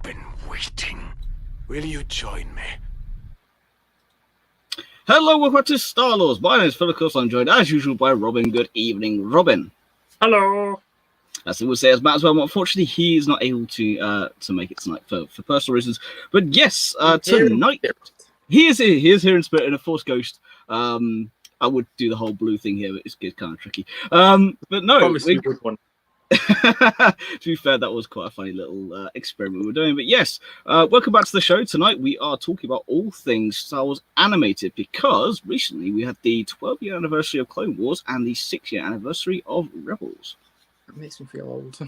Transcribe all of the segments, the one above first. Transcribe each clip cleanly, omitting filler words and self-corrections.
been waiting. Will you join me? Hello, welcome to Star Wars. My name is Phill, of course. I'm joined as usual by Robin. Good evening, Robin. Hello. As I would say, as Matt as well. Unfortunately, he is not able to make it tonight for personal reasons. But yes, tonight he is here. He is here in spirit in a Force Ghost. I would do the whole blue thing here, but it's kind of tricky. But no, to be fair, that was quite a funny little experiment we were doing. But yes, welcome back to the show. Tonight we are talking about all things Star Wars animated, because recently we had the 12-year anniversary of Clone Wars and the 6-year anniversary of Rebels. It makes me feel old.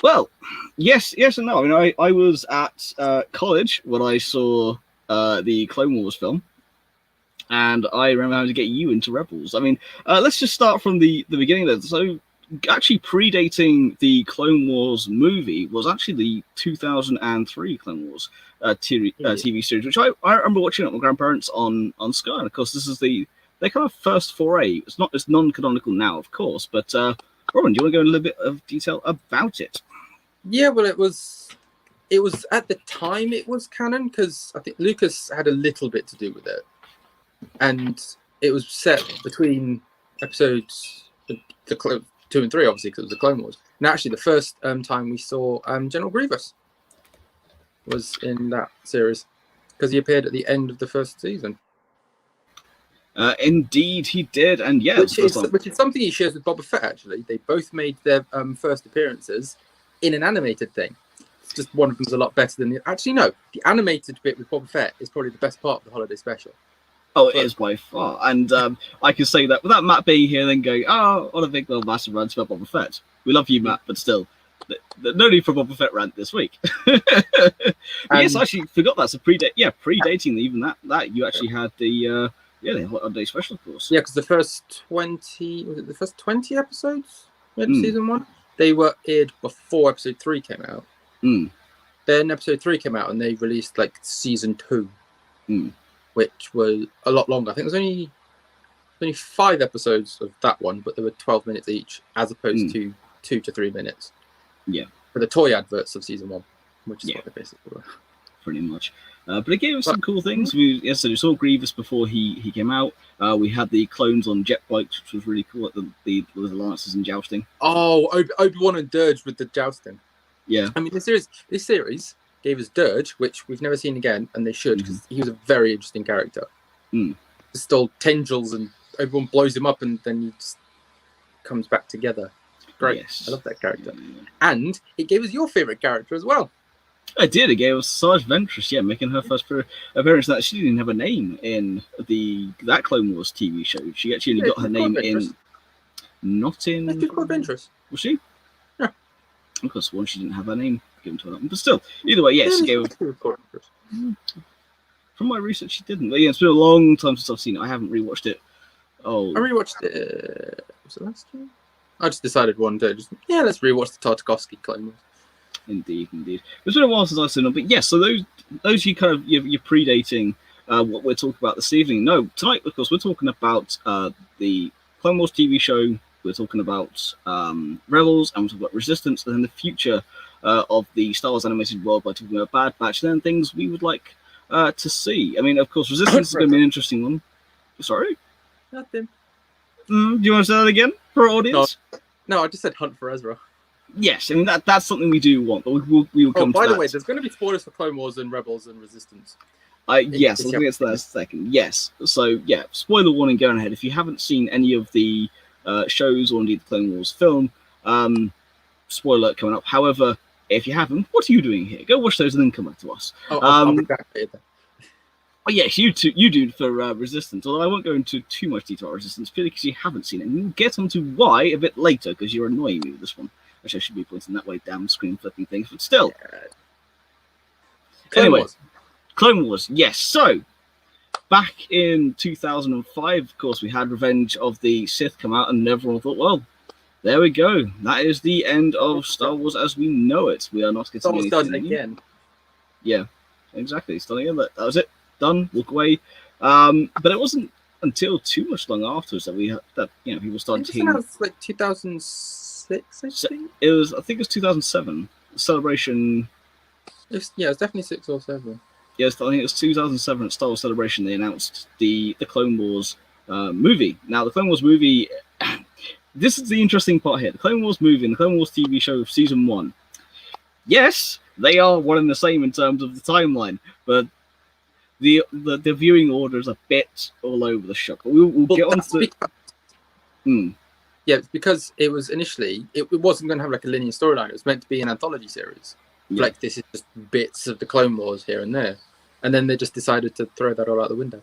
Well, yes and no. I mean, I was at college when I saw the Clone Wars film, and I remember having to get you into Rebels. I mean, let's just start from the beginning then. So, actually predating the Clone Wars movie was actually the 2003 Clone Wars TV series, which I remember watching at my grandparents on Sky. And of course, this is their kind of first foray. It's non-canonical now, of course, but Robin, do you want to go in a little bit of detail about it? Yeah, well, it was at the time it was canon, because I think Lucas had a little bit to do with it, and it was set between episodes 2 and 3, obviously, because it was the Clone Wars. And actually, the first time we saw General Grievous was in that series, because he appeared at the end of the first season. Indeed, he did, and yeah, which is something he shares with Boba Fett. Actually, they both made their first appearances in an animated thing. It's just one of them's a lot better than the. Actually, no, the animated bit with Boba Fett is probably the best part of the holiday special. Oh, it is by far, and I can say that without Matt being here, then going, "Oh, what a big little massive rant about Boba Fett." We love you, Matt, but still, no need for a Boba Fett rant this week. Yes, I actually forgot that's a predating even that you actually had the. The holiday special, of course. Yeah, because the first 20 episodes in season 1, they were aired before episode 3 came out. Then episode 3 came out and they released like season 2, which was a lot longer. I think there's only 5 episodes of that one, but there were 12 minutes each, as opposed to 2 to 3 minutes. Yeah, for the toy adverts of season 1, which is what they basically were. Pretty much. But it gave us some cool things. We saw Grievous before he came out. We had the clones on jet bikes, which was really cool. At the alliances and jousting. Oh, Obi-Wan and Dirge with the jousting. Yeah. I mean, this series gave us Dirge, which we've never seen again, and they should, because he was a very interesting character. Just all tendrils, and Obi-Wan blows him up, and then he just comes back together. Great. Yes. I love that character. And it gave us your favourite character as well. I did. It gave us Sarge Ventress, making her first appearance. That she didn't have a name in that Clone Wars TV show. She actually only got her name not in. She's called Ventress. Was she? Yeah. Of course, one she didn't have her name given to her, but still, either way, yes. She gave. From my research, she didn't. But yeah, it's been a long time since I've seen it. I haven't rewatched it. Oh, I rewatched it. Was it last year? I just decided one day, let's rewatch the Tartakovsky Clone Wars. Indeed. It's been a while since I've seen them, but yes. So those you kind of you're predating what we're talking about this evening. No, tonight, of course, we're talking about the Clone Wars TV show. We're talking about Rebels, and we're talking about Resistance, and then the future of the Star Wars animated world by talking about Bad Batch, and then things we would like to see. I mean, of course, Resistance is going to be an interesting one. Sorry? Nothing. Do you want to say that again for our audience? No, I just said Hunt for Ezra. Yes, I mean that's something we do want, but we will come to that. By the way, there's going to be spoilers for Clone Wars and Rebels and Resistance. Yes, I think it's that second. Yes, so yeah, spoiler warning going ahead. If you haven't seen any of the shows or indeed the Clone Wars film, spoiler alert coming up. However, if you haven't, what are you doing here? Go watch those and then come back to us. I'll be back later. Oh yes, you do for Resistance. Although I won't go into too much detail on Resistance, purely because you haven't seen it. And we'll get onto why a bit later, because you're annoying me with this one. Actually, I should be pointing that way down, screen flipping things, but still. Clone Wars, yes. So, back in 2005, of course, we had Revenge of the Sith come out, and everyone thought, well, there we go. That is the end of Star Wars as we know it. We are not getting anything again. Yeah, exactly. Starting again. That was it. Done. Walk away. But it wasn't until too much long afterwards that people started hearing. It was like 2006, I think. I think it was 2007. Celebration It's definitely 6 or 7. Yes, I think it was 2007 at Star Wars Celebration. They announced the Clone Wars movie. Now, the Clone Wars movie. This is the interesting part here. The Clone Wars movie and the Clone Wars TV show of season 1. Yes, they are one and the same in terms of the timeline, but the viewing order is a bit all over the shop. But we'll get on to. Yeah, it's because it was initially it wasn't going to have like a linear storyline. It was meant to be an anthology series. Yeah. Like this is just bits of the Clone Wars here and there, and then they just decided to throw that all out the window.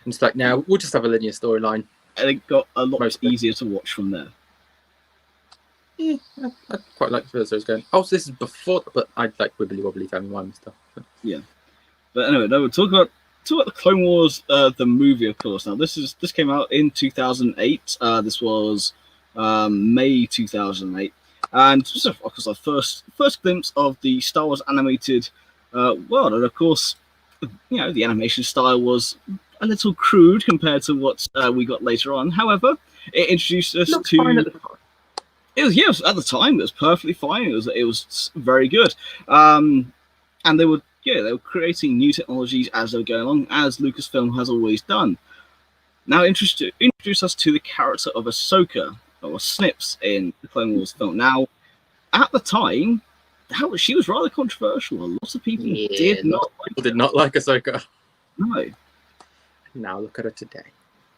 And it's like now we'll just have a linear storyline. And it got a lot easier to watch from there. Yeah, I quite like the first series going. Oh, so this is before, but I like wibbly wobbly family and stuff. So. Yeah, but anyway, no, we'll talk about the Clone Wars, the movie, of course. Now, this came out in 2008. This was May 2008, and this was, of course, our first glimpse of the Star Wars animated world. And of course, the animation style was a little crude compared to what we got later on. However, it introduced us to. It was at the time it was perfectly fine. It was very good, and they were creating new technologies as they were going along, as Lucasfilm has always done. Now, introduce us to the character of Ahsoka, or Snips, in the Clone Wars film. Now, at the time, she was rather controversial. A lot of people did not like Ahsoka. No. Now look at her today.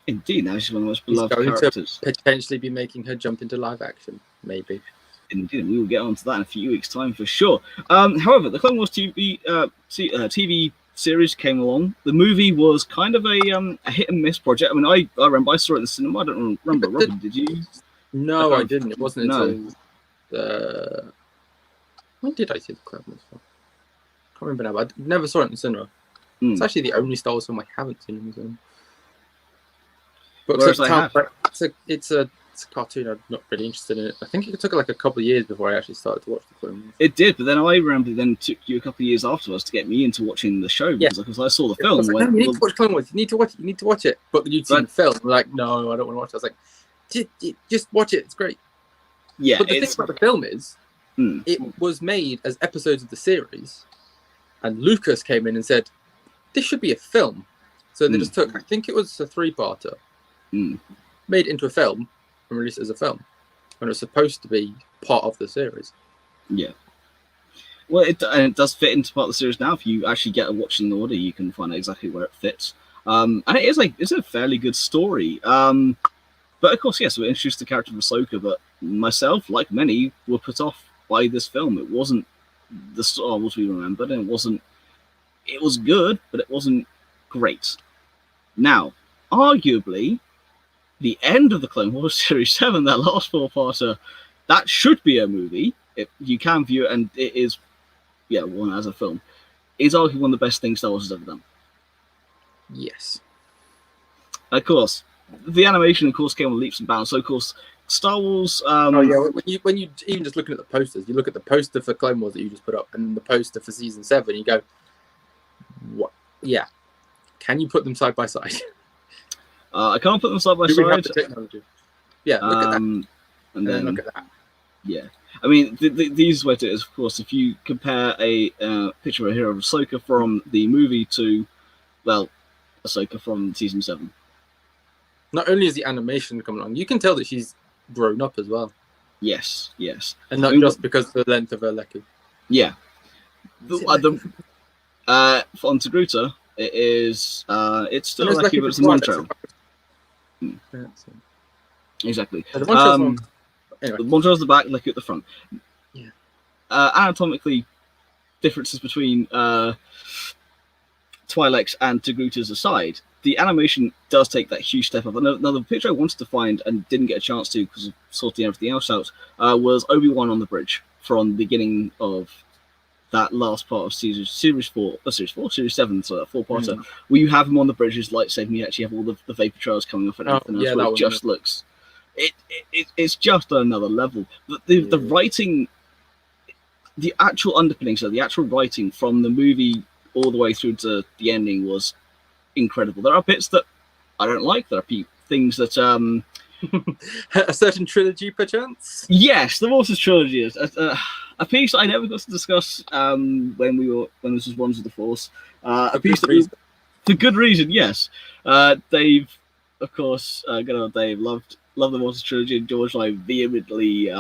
Indeed, now she's one of the most beloved characters. To potentially be making her jump into live action, maybe. Indeed, we will get onto that in a few weeks' time for sure. However, the Clone Wars TV series came along. The movie was kind of a hit and miss project. I mean, I remember I saw it in the cinema. I don't remember. Robin, did you? No, I didn't. It wasn't until when did I see the Clone Wars film? I can't remember now. But I never saw it in the cinema. It's actually the only Star Wars film I haven't seen in the cinema. But it's a cartoon. I'm not really interested in it. I think it took like a couple of years before I actually started to watch the Clone Wars. It did, but then I remember it took you a couple of years afterwards to get me into watching the show because I saw the film. Like, you need to watch Clone Wars. You need to watch it. But you'd seen the film. I'm like, no, I don't want to watch it. I was like, just watch it. It's great. Yeah. But the thing about the film is, it was made as episodes of the series, and Lucas came in and said, this should be a film. So they just took, I think it was a 3-parter, made it into a film and released it as a film when it was supposed to be part of the series. Yeah. Well, it does fit into part of the series now. If you actually get a watching order, you can find out exactly where it fits. And it's a fairly good story. But of course, yes, we're introduced to the character of Ahsoka, but myself, like many, were put off by this film. It wasn't the Star Wars we remembered, and it was good, but it wasn't great. Now, arguably, the end of the Clone Wars Series 7, that last 4-parter, that should be a movie. You can view it, and it is, one as a film. It's arguably one of the best things Star Wars has ever done. Yes. Of course, the animation, of course, came on leaps and bounds. So, of course, Star Wars... when you even just looking at the posters, you look at the poster for Clone Wars that you just put up, and the poster for Season 7, you go, what? Yeah. Can you put them side by side? I can't put them side by side. We have the technology? Yeah, look at that. And then look at that. Yeah. I mean, the easiest way to do it is, of course, if you compare a picture of Ahsoka from the movie to, Ahsoka from Season 7. Not only is the animation coming along, you can tell that she's grown up as well. Yes. And not just because of the length of her lecky. Yeah. On Togruta, it is. It's still a lecky, but it's a Montrose. Exactly. Anyway. The Montrose at the back, lecky at the front. Yeah. Anatomically, differences between Twi'leks and Togrutas aside, the animation does take that huge step up. Another picture I wanted to find and didn't get a chance to because of sorting everything else out was Obi-Wan on the bridge from the beginning of that last part of Series 7, so that 4-parter, where you have him on the bridge, his lightsaber, and you actually have all the vapor trails coming off and everything else, where it just looks... It's just another level. The writing, the actual underpinning, so the actual writing from the movie all the way through to the ending was incredible. There are bits that I don't like. There are things that... a certain trilogy, perchance? Yes, the Mortis trilogy is... a piece I never got to discuss when this was Ones of the Force. A piece for good reason, yes. Dave, of course, good old Dave, loved the Monster Trilogy, and George and I vehemently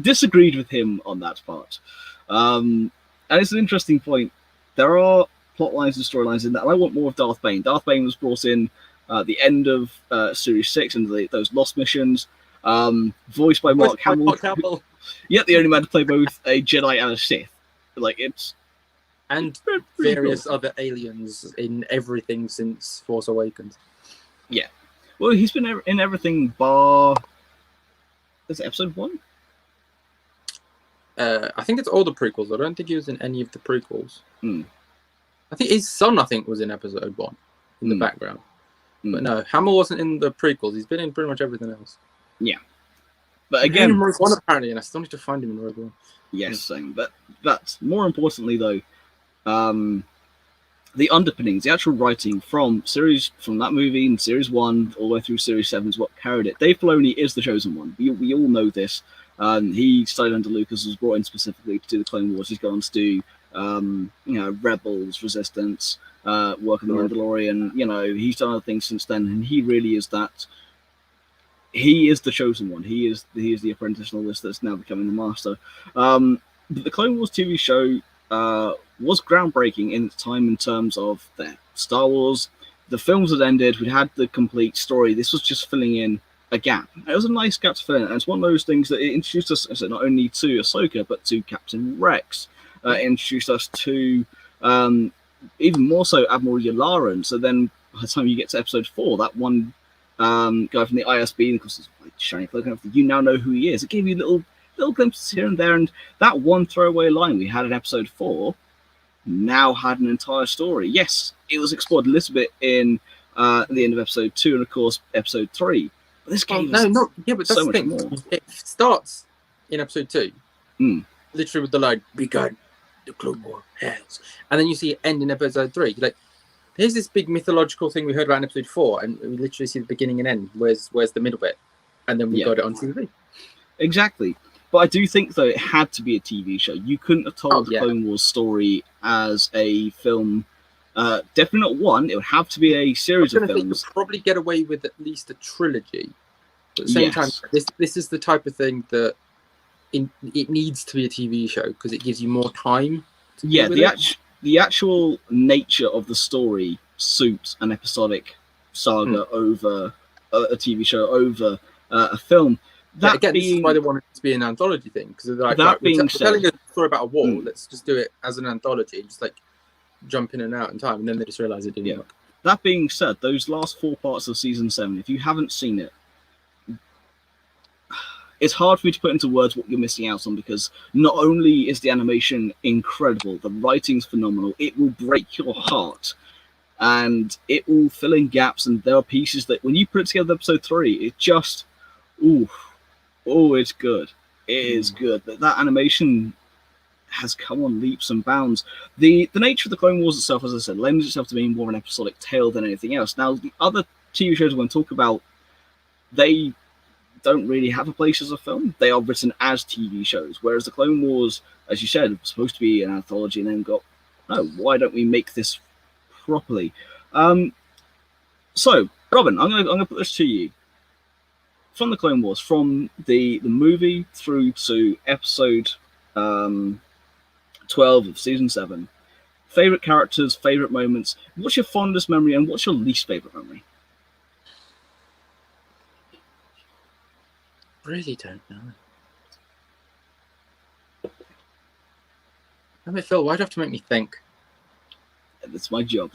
disagreed with him on that part. And it's an interesting point. There are plot lines and storylines in that, and I want more of Darth Bane. Darth Bane was brought in at the end of Series 6 and those Lost missions, voiced by Mark Hamill. Yet the only man to play both a Jedi and a Sith. Like, it's... And various other aliens in everything since Force Awakens. Yeah. Well, he's been in everything bar... Is it episode 1? I think it's all the prequels. I don't think he was in any of the prequels. Mm. I think his son, was in episode 1 in the background. But no, Hamill wasn't in the prequels. He's been in pretty much everything else. Yeah. But again... in Rogue One, apparently, and I still need to find him in Rogue One. Yes, same. But that's more importantly, though, the underpinnings, the actual writing from that movie in Series 1 all the way through Series 7 is what carried it. Dave Filoni is the chosen one. We all know this. He studied under Lucas, was brought in specifically to do the Clone Wars. He's gone to do Rebels, Resistance, work on the Mandalorian. He's done other things since then, and he really is that. He is the chosen one. He is the apprentice and all this that's now becoming the master. But the Clone Wars TV show was groundbreaking in its time in terms of the Star Wars. The films had ended. We'd had the complete story. This was just filling in a gap. It was a nice gap to fill in. And it's one of those things that it introduced us not only to Ahsoka, but to Captain Rex. Introduced us to even more so Admiral Yularen. So then by the time you get to episode 4, that one guy from the ISB, and of course, it's like shiny cloak, you now know who he is. It gave you little glimpses here and there, and that one throwaway line we had in episode 4 now had an entire story. Yes, it was explored a little bit in the end of episode 2 and of course episode 3. But this game but that's so the much thing. more. It starts in episode 2, literally with the line "Begun the Clone War has," and then you see it end in episode 3. You're like, here's this big mythological thing we heard about in episode 4, and we literally see the beginning and end. Where's the middle bit? And then we got it on TV. Exactly. But I do think, though, it had to be a TV show. You couldn't have told the Clone Wars story as a film. Definitely not one. It would have to be a series of films. You could probably get away with at least a trilogy. But at the same time, this is the type of thing that it needs to be a TV show because it gives you more time. The actual nature of the story suits an episodic saga over a TV show, over a film. This is why they want it to be an anthology thing, because they're like, we're telling a story about a war, let's just do it as an anthology, just like jump in and out in time, and then they just realise it didn't work. That being said, those last 4 parts of season 7, if you haven't seen it, it's hard for me to put into words what you're missing out on, because not only is the animation incredible, the writing's phenomenal, it will break your heart, and it will fill in gaps, and there are pieces that when you put it together episode 3, it just, it's good. It is good. That animation has come on leaps and bounds. The nature of the Clone Wars itself, as I said, lends itself to being more of an episodic tale than anything else. Now, the other TV shows we're going to talk about, they don't really have a place as a film. They are written as TV shows, whereas the Clone Wars, as you said, was supposed to be an anthology, and then got, no, why don't we make this properly? So, Robin, I'm gonna put this to you. From the Clone Wars, from the movie through to episode 12 of season 7, favorite characters, favorite moments. What's your fondest memory, and what's your least favorite memory? Really don't know. I mean, Phil, why'd you have to make me think? That's my job.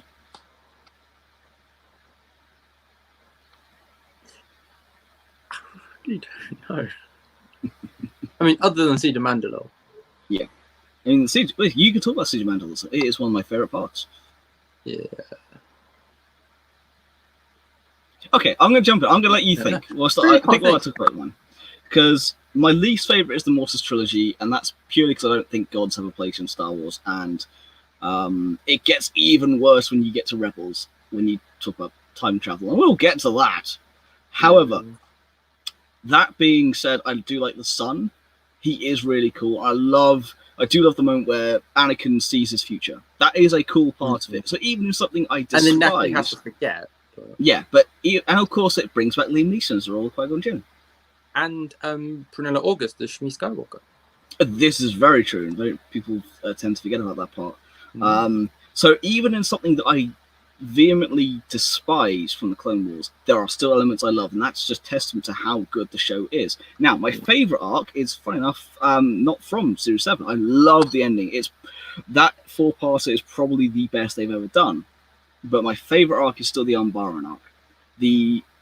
I really don't know. I mean, other than Siege of Mandalore. Yeah. I mean, you can talk about Siege of Mandalore. It is one of my favorite parts. Yeah. Okay, I'm going to jump in. I'm going to let you think. I think I'll talk about one. Because my least favorite is the Mortis trilogy, and that's purely because I don't think gods have a place in Star Wars, and it gets even worse when you get to Rebels, when you talk about time travel, and we'll get to that. However, that being said, I do like the son He is really cool. I do love the moment where Anakin sees his future. That is a cool part of it. So even in something I despise, and then Natalie has to forget. Yeah, and of course it brings back Liam Neeson as role of Qui-Gon Jinn. And Prunella August as Shmi Skywalker. This is very true. People tend to forget about that part. So even in something that I vehemently despise from the Clone Wars, there are still elements I love, and that's just testament to how good the show is. Now, my favorite arc is, funny enough, not from Series 7. I love the ending. That 4-parter is probably the best they've ever done. But my favorite arc is still the Umbaran arc.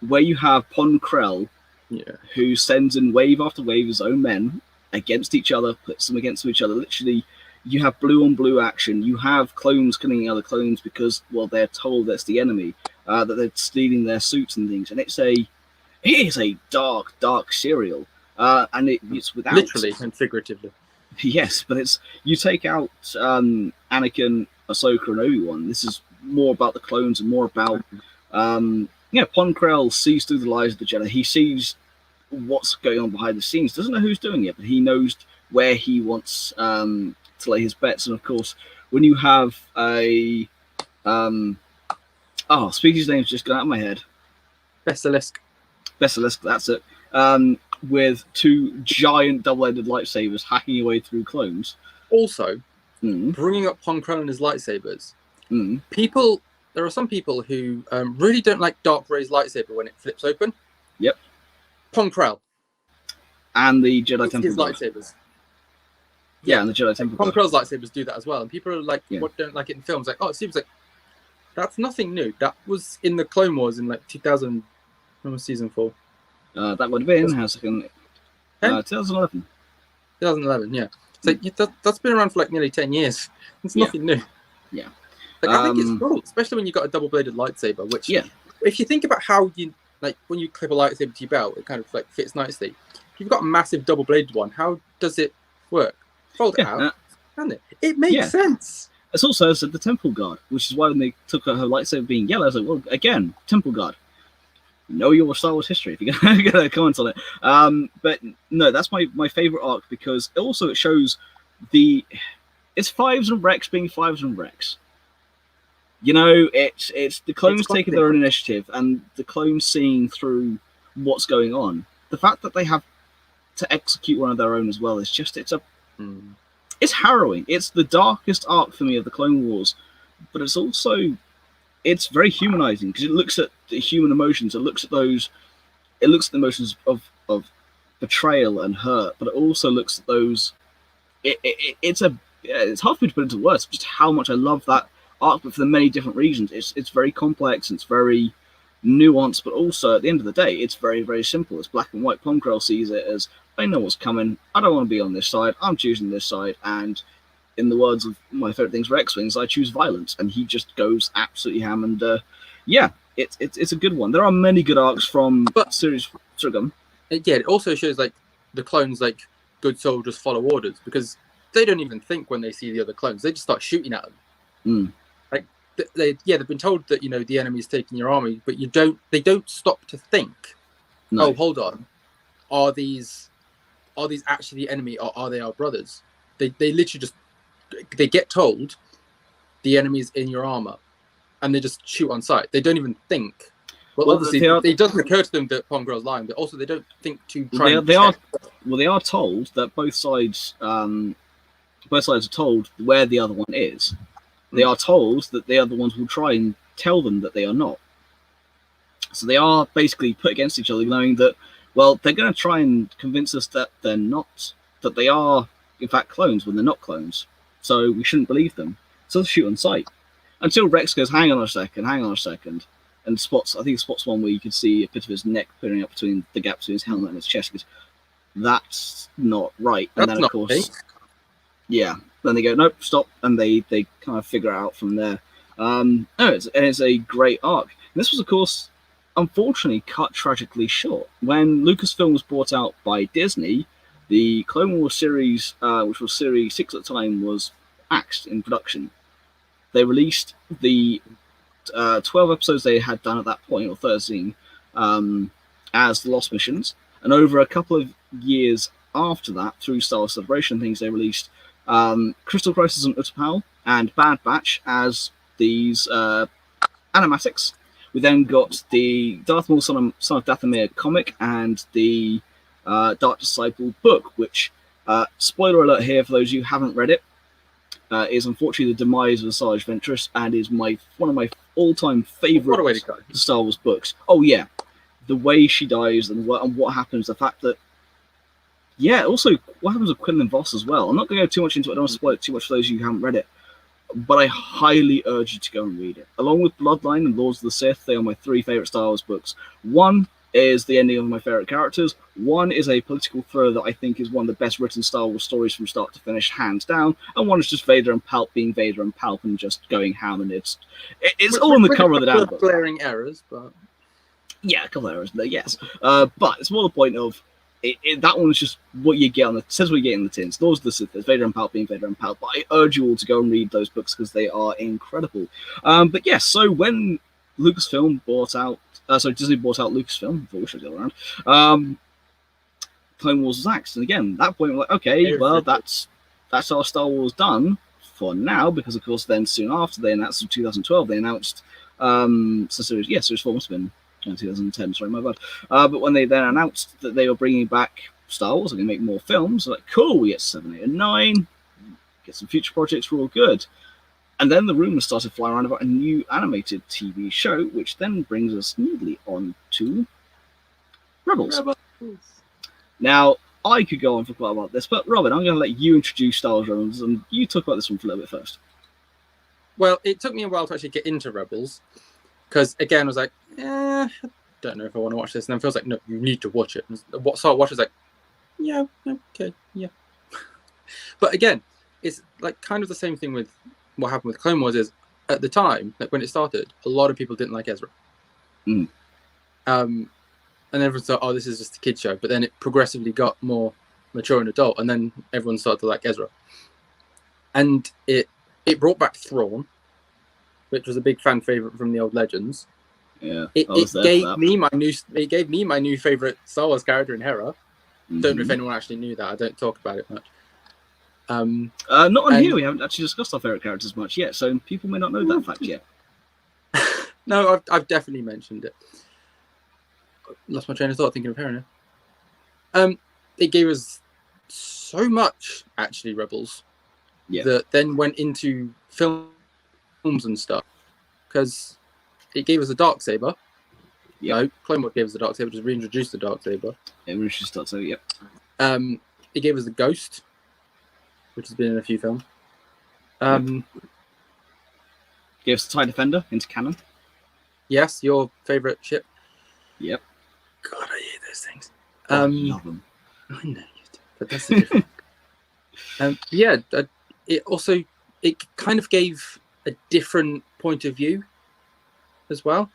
Where you have Pon Krell, who sends in wave after wave of his own men against each other, puts them against each other. Literally, you have blue on blue action. You have clones killing other clones because, well, they're told that's the enemy, that they're stealing their suits and things. And it is a dark, dark serial. And it's without... Literally and figuratively. Yes, but you take out Anakin, Ahsoka, and Obi-Wan. This is more about the clones and more about... Pon Krell sees through the lies of the Jedi. He sees what's going on behind the scenes. Doesn't know who's doing it, but he knows where he wants to lay his bets. And of course, when you have a species name's just gone out of my head. Basilisk, that's it. With 2 giant double-ended lightsabers hacking your way through clones. Also, bringing up Pon Krell and his lightsabers. There are some people who really don't like Dark Ray's lightsaber when it flips open. Yep. Pon Krell. And the Jedi Temple. His lightsabers. Yeah, and the Jedi Temple. Pon Krell's lightsabers do that as well. And people are like, what don't like it in films? Like, it seems like that's nothing new. That was in the Clone Wars in 2000. When was season 4? That would have been 2011. 2011, yeah. So that's been around for nearly 10 years. It's nothing new. Yeah. I think it's cool, especially when you've got a double-bladed lightsaber, which, if you think about how you, when you clip a lightsaber to your belt, it kind of, fits nicely. If you've got a massive double-bladed one, how does it work? Fold it out, can it? It makes sense. It's also as the Temple Guard, which is why when they took her lightsaber being yellow, I was like, well, again, Temple Guard. Know your Star Wars history if you're going to comment on it. But no, that's my favorite arc because also it shows it's Fives and Rex being Fives and Rex. It's the clones taking their own initiative and the clones seeing through what's going on. The fact that they have to execute one of their own as well is just it's harrowing. It's the darkest arc for me of the Clone Wars, but it's very humanizing because it looks at the human emotions. It looks at the emotions of betrayal and hurt, but it also looks at those. It's hard for me to put into words just how much I love that arc, but for the many different reasons. It's very complex. It's very nuanced, but also at the end of the day, it's very, very simple. It's black and white. Pon Krell sees it as I know what's coming. I don't want to be on this side. I'm choosing this side, and in the words of my favorite things for X-Wings, I choose violence, and he just goes absolutely ham. And it's a good one. There are many good arcs from series. It also shows the clones good soldiers follow orders because they don't even think when they see the other clones. They just start shooting at them. They've been told that the enemy's taking your army, but they don't stop to think. No. Oh, hold on, are these actually the enemy, or are they our brothers? They literally just they get told the enemy's in your armor, and they just shoot on sight. They don't even think. Well, obviously, it doesn't occur to them that Pon Krell's lying, but also they don't think to try. They are told that both sides are told where the other one is. They are told that the other ones will try and tell them that they are not. So they are basically put against each other, knowing that, well, they're going to try and convince us that they're not, that they are, in fact, clones when they're not clones. So we shouldn't believe them. So they shoot on sight. Until Rex goes, hang on a second, and spots one where you can see a bit of his neck putting up between the gap between his helmet and his chest. He goes, that's not right. And then, of course, then they go, nope, stop, and they kind of figure it out from there. It's a great arc. And this was, of course, unfortunately cut tragically short. When Lucasfilm was bought out by Disney, the Clone Wars series, which was Series 6 at the time, was axed in production. They released the 12 episodes they had done at that point, or 13, as the Lost Missions. And over a couple of years after that, through Star Wars Celebration things, they released Crystal Crisis and Utapau and Bad Batch as these animatics. We then got the Darth Maul Son of Dathomir comic and the Dark Disciple book, which, spoiler alert here for those of you who haven't read it, is unfortunately the demise of Asajj Ventress and is one of my all-time favourite Star Wars books. Oh yeah, the way she dies and what happens, the fact that, yeah, also what happens with Quinlan Voss as well. I'm not going to go too much into it, I don't want to spoil it too much for those of you who haven't read it, but I highly urge you to go and read it. Along with Bloodline and Lords of the Sith, they are my 3 favourite Star Wars books. One is the ending of my favourite characters. One is a political thriller that I think is one of the best written Star Wars stories from start to finish, hands down. And one is just Vader and Palp being Vader and Palp and just going ham, and it's all on the cover of the damn book. Glaring errors, but yeah, a couple of errors there, yes. But it's more the point of that one is just what you get on the says what you get in the tins. Those are the Sith, Vader and Palp being Vader and Palp. But I urge you all to go and read those books because they are incredible. But yes, so when Lucasfilm bought out. Disney bought out Lucasfilm. I thought we should go around. Clone Wars was axed, and again, at that point, we're like, okay, well, that's our Star Wars done for now, because of course, then soon after they announced in 2012, they announced Series 4 must have been 2010. Sorry, my bad. But when they then announced that they were bringing back Star Wars and going to make more films, like, cool, we get 7, 8, and 9, get some future projects, we're all good. And then the rumors started flying around about a new animated TV show, which then brings us neatly on to Rebels. Now, I could go on for quite a while about this, but Robin, I'm going to let you introduce Star Wars Rebels, and you talk about this one for a little bit first. Well, it took me a while to actually get into Rebels, because again, I was like, I don't know if I want to watch this. And then Phil's like, no, you need to watch it. And so I watched it, I was like, yeah, okay, yeah. But again, it's like kind of the same thing with what happened with Clone Wars is, at the time, like when it started, a lot of people didn't like Ezra. And everyone thought, oh, this is just a kid show. But then it progressively got more mature and adult, and then everyone started to like Ezra. And it brought back Thrawn, which was a big fan favorite from the old Legends. Yeah, it gave me my new favorite Star Wars character in Hera. Don't know if anyone actually knew that. I don't talk about it much. Not on here. We haven't actually discussed our favorite characters much yet, so people may not know that fact yet. No, I've definitely mentioned it. Lost my train of thought thinking of Hera now. It gave us so much, actually, Rebels, that then went into films and stuff, because it gave us a Darksaber. No, Clone Wars gave us a Darksaber, just reintroduced the Darksaber. Yeah, reintroduced the Darksaber, yep. It gave us the Ghost, which has been in a few films. Gave us the TIE Defender into canon. Yes, your favourite ship. Yep. God, I hate those things. I love them. I know you do, but that's a different. It kind of gave a different point of view as well.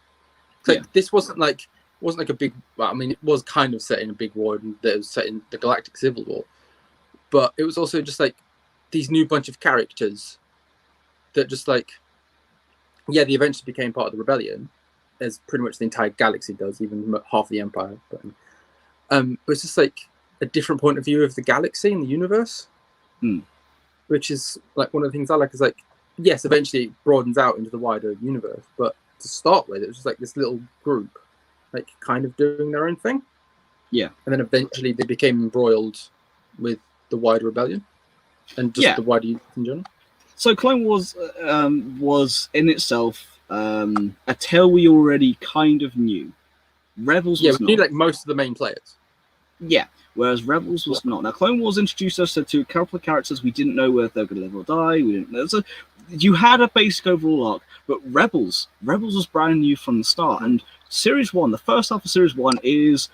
So this wasn't like a big. Well, I mean, it was kind of set in a big war, and that was set in the Galactic Civil War. But it was also just like these new bunch of characters that just like, they eventually became part of the rebellion, as pretty much the entire galaxy does, even half the Empire. But it was just like a different point of view of the galaxy and the universe, which is like one of the things I like. Is like, yes, eventually it broadens out into the wider universe, but to start with, it was just like this little group, like kind of doing their own thing. Yeah, and then eventually they became embroiled with the wider rebellion and just the wider universe in general. So Clone Wars was in itself a tale we already kind of knew. Rebels was we knew like most of the main players. Yeah, whereas Rebels was not. Now, Clone Wars introduced us to a couple of characters we didn't know whether they were going to live or die. We didn't know. So you had a basic overall arc, but Rebels was brand new from the start. And Series 1, the first half of Series 1 is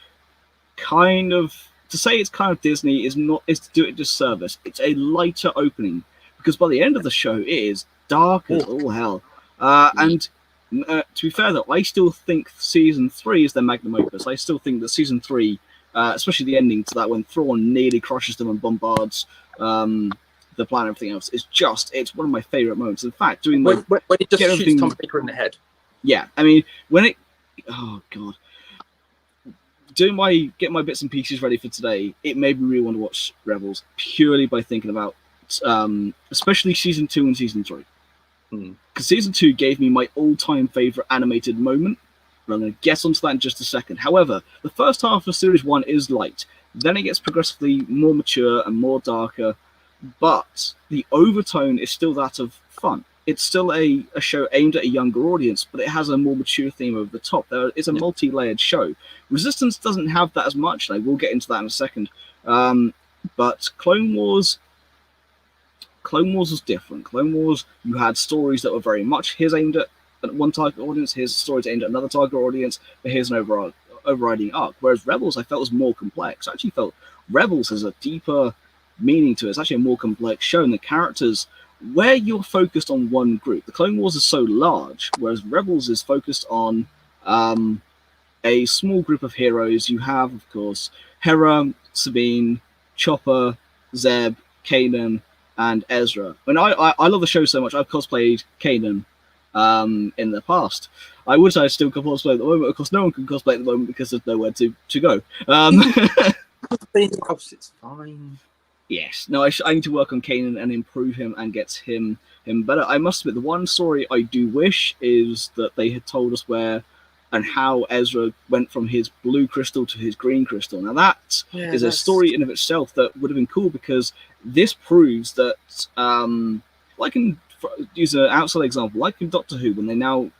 kind of, to say it's kind of Disney is to do it disservice. It's a lighter opening, because by the end of the show, it is dark as all hell. And to be fair, though, I still think Season 3 is their magnum opus. I still think that Season 3, especially the ending to that when Thrawn nearly crushes them and bombards the planet and everything else, it's one of my favourite moments. In fact, doing when it just shoots Tom Baker in the head. Yeah, I mean, when it... Oh, God. getting my bits and pieces ready for today, it made me really want to watch Rebels purely by thinking about, especially season 2 and season 3. Because season 2 gave me my all-time favorite animated moment. And I'm going to get onto that in just a second. However, the first half of series 1 is light. Then it gets progressively more mature and more darker, but the overtone is still that of fun. It's still a show aimed at a younger audience, but it has a more mature theme over the top. It's a multi-layered show. Resistance doesn't have that as much, and I will get into that in a second. But Clone Wars was different. Clone Wars, you had stories that were very much aimed at one target audience, here's stories aimed at another target audience, but here's an overriding arc. Whereas Rebels, I felt was more complex. I actually felt Rebels has a deeper meaning to it. It's actually a more complex show, and the characters, where you're focused on one group. The Clone Wars is so large, whereas Rebels is focused on a small group of heroes. You have, of course, Hera, Sabine, Chopper, Zeb, Kanan, and Ezra. I love the show so much, I've cosplayed Kanan in the past. I would say I still can cosplay at the moment. Of course, no one can cosplay at the moment because there's nowhere to go. It's fine. Yes. No, I need to work on Kanan and improve him and get him better. I must admit, the one story I do wish is that they had told us where and how Ezra went from his blue crystal to his green crystal. Now that is a story in of itself that would have been cool, because this proves that, I can use an outside example, like in Doctor Who, when they now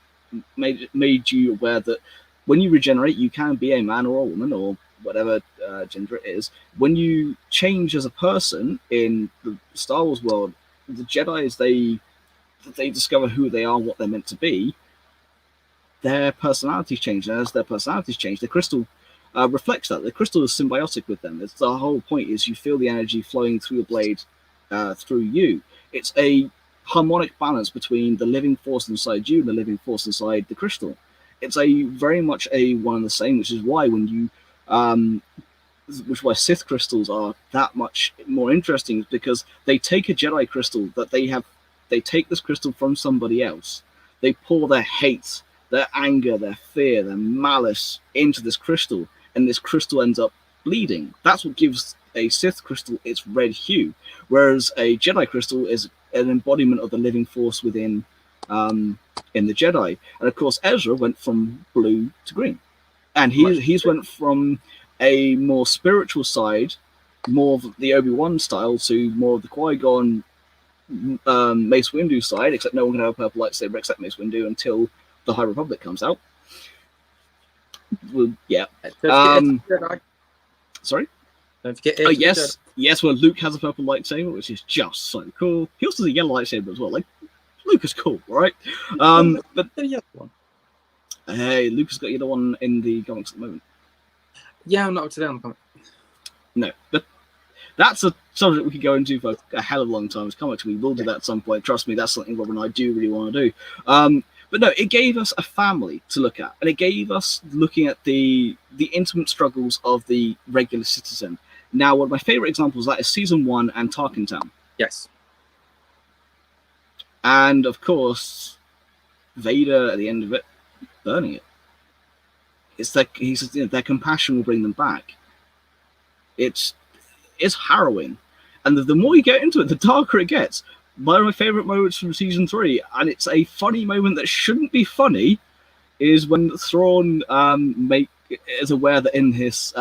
made you aware that when you regenerate, you can be a man or a woman or whatever gender it is. When you change as a person in the Star Wars world, the Jedi, they discover who they are, what they're meant to be. Their personalities change, and as their personalities change, the crystal reflects that. The crystal is symbiotic with them. It's the whole point is you feel the energy flowing through the blade, through you. It's a harmonic balance between the living force inside you and the living force inside the crystal. It's a very much a one and the same, which is why when you Sith crystals are that much more interesting, because they take a Jedi crystal that they take this crystal from somebody else. They pour their hate, their anger, their fear, their malice into this crystal, and this crystal ends up bleeding. That's what gives a Sith crystal its red hue, whereas a Jedi crystal is an embodiment of the living force within in the Jedi. And of course, Ezra went from blue to green, and he's went from a more spiritual side, more of the Obi-Wan style, to more of the Qui-Gon, Mace Windu side. Except no one can have a purple lightsaber except Mace Windu until the High Republic comes out. Well, yeah. Sorry. Don't forget. Oh yes. Well, Luke has a purple lightsaber, which is just so cool. He also has a yellow lightsaber as well. Like, Luke is cool, right? But the yellow one. Hey, Luke has got the other one in the comics at the moment. Yeah, I'm not up to date on the comic. No, but that's a subject we could go into for a hell of a long time. As comics, we will do that at some point. Trust me, that's something Rob and I do really want to do. But no, it gave us a family to look at, and it gave us looking at the intimate struggles of the regular citizen. Now, one of my favorite examples of that is season 1 and Tarkin Town. Yes. And of course, Vader at the end of it, burning it. It's like their compassion will bring them back. It's harrowing, and the more you get into it, the darker it gets. One of my favorite moments from season 3, and it's a funny moment that shouldn't be funny, is when Thrawn is aware that in his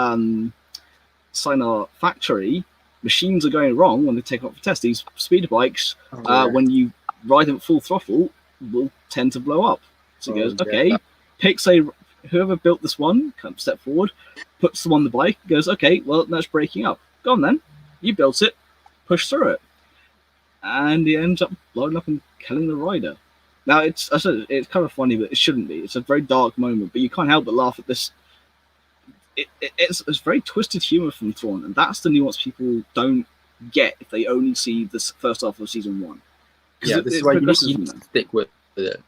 Sinar factory, machines are going wrong when they take off for test. These speeder bikes, when you ride them at full throttle, will tend to blow up. So he goes, okay, picks whoever built this one, kind of step forward, puts them on the bike, goes, okay, well, now it's breaking up. Go on then, you built it, push through it. And he ends up blowing up and killing the rider. Now, it's kind of funny, but it shouldn't be. It's a very dark moment, but you can't help but laugh at this. It's very twisted humor from Thrawn, and that's the nuance people don't get if they only see this first half of season 1. Yeah, this is why you need to stick with it.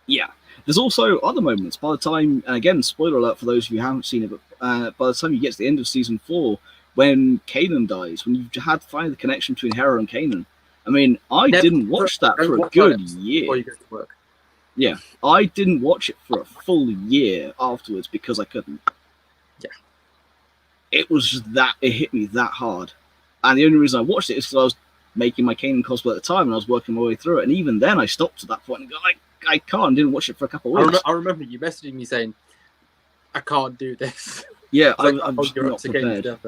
Yeah. There's also other moments. By the time, and again, spoiler alert for those of you who haven't seen it, but by the time you get to the end of season 4, when Kanan dies, when you've had to find the connection between Hera and Kanan. I mean, I didn't watch that for a good year. Before you go to work. Yeah, I didn't watch it for a full year afterwards because I couldn't. Yeah. it was just that it hit me that hard. And the only reason I watched it is because I was making my Kanan cosplay at the time and I was working my way through it. And even then, I stopped at that point and got like, I can't. Didn't watch it for a couple of weeks. I remember you messaging me saying, "I can't do this." Yeah, Like, I'm just not prepared. stuff.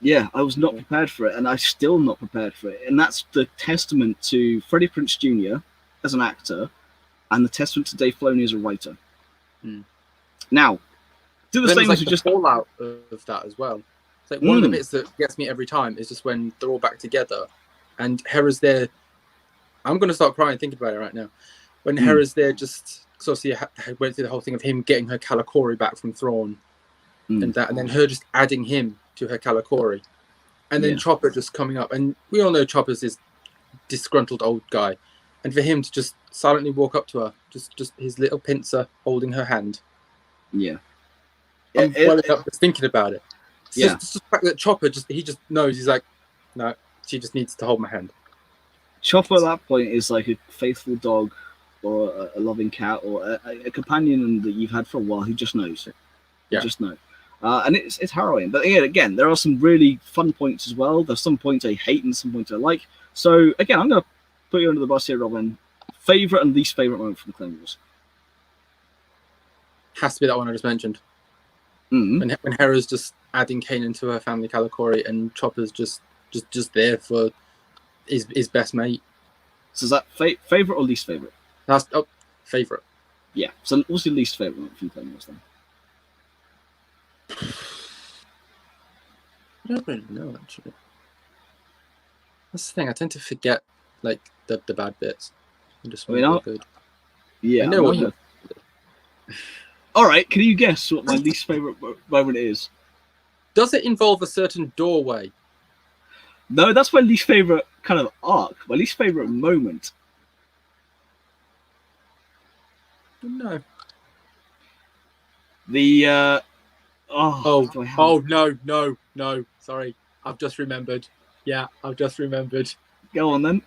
Yeah, I was not prepared for it, and I'm still not prepared for it. And that's the testament to Freddie Prinze Jr. as an actor, and the testament to Dave Filoni as a writer. Now, do the same as we just fallout of that as well. It's like one of the bits that gets me every time is just when they're all back together, and Hera's there. I'm going to start crying thinking about it right now. When Hera's there, just because obviously I went through the whole thing of him getting her Kalikori back from Thrawn, and then her just adding him to her Kalikori, and then Chopper just coming up, and we all know Chopper's this disgruntled old guy, and for him to just silently walk up to her, just his little pincer holding her hand. I'm welling up just thinking about it. It's just the fact that Chopper he just knows. He's like, no, she just needs to hold my hand. Chopper at that point is like a faithful dog or a loving cat or a companion that you've had for a while who just knows. You just know. And it's harrowing. But again, there are some really fun points as well. There's some points I hate and some points I like. So again, I'm going to put you under the bus here, Robin. Favorite and least favorite moment from the Clone Wars? Has to be that one I just mentioned. When Hera's just adding Kanan to her family Kalikori, and Chopper's just there for his best mate. So is that favorite or least favorite? That's favorite. Yeah. So what's your least favorite moment from the Clone Wars then? I don't really know, actually. That's the thing. I tend to forget like the bad bits. Good. Yeah. I know what you. All right. Can you guess what my least favorite moment is? Does it involve a certain doorway? No, that's my least favorite kind of arc. My least favorite moment. No. The no. Sorry, I've just remembered. Yeah, I've just remembered. Go on then.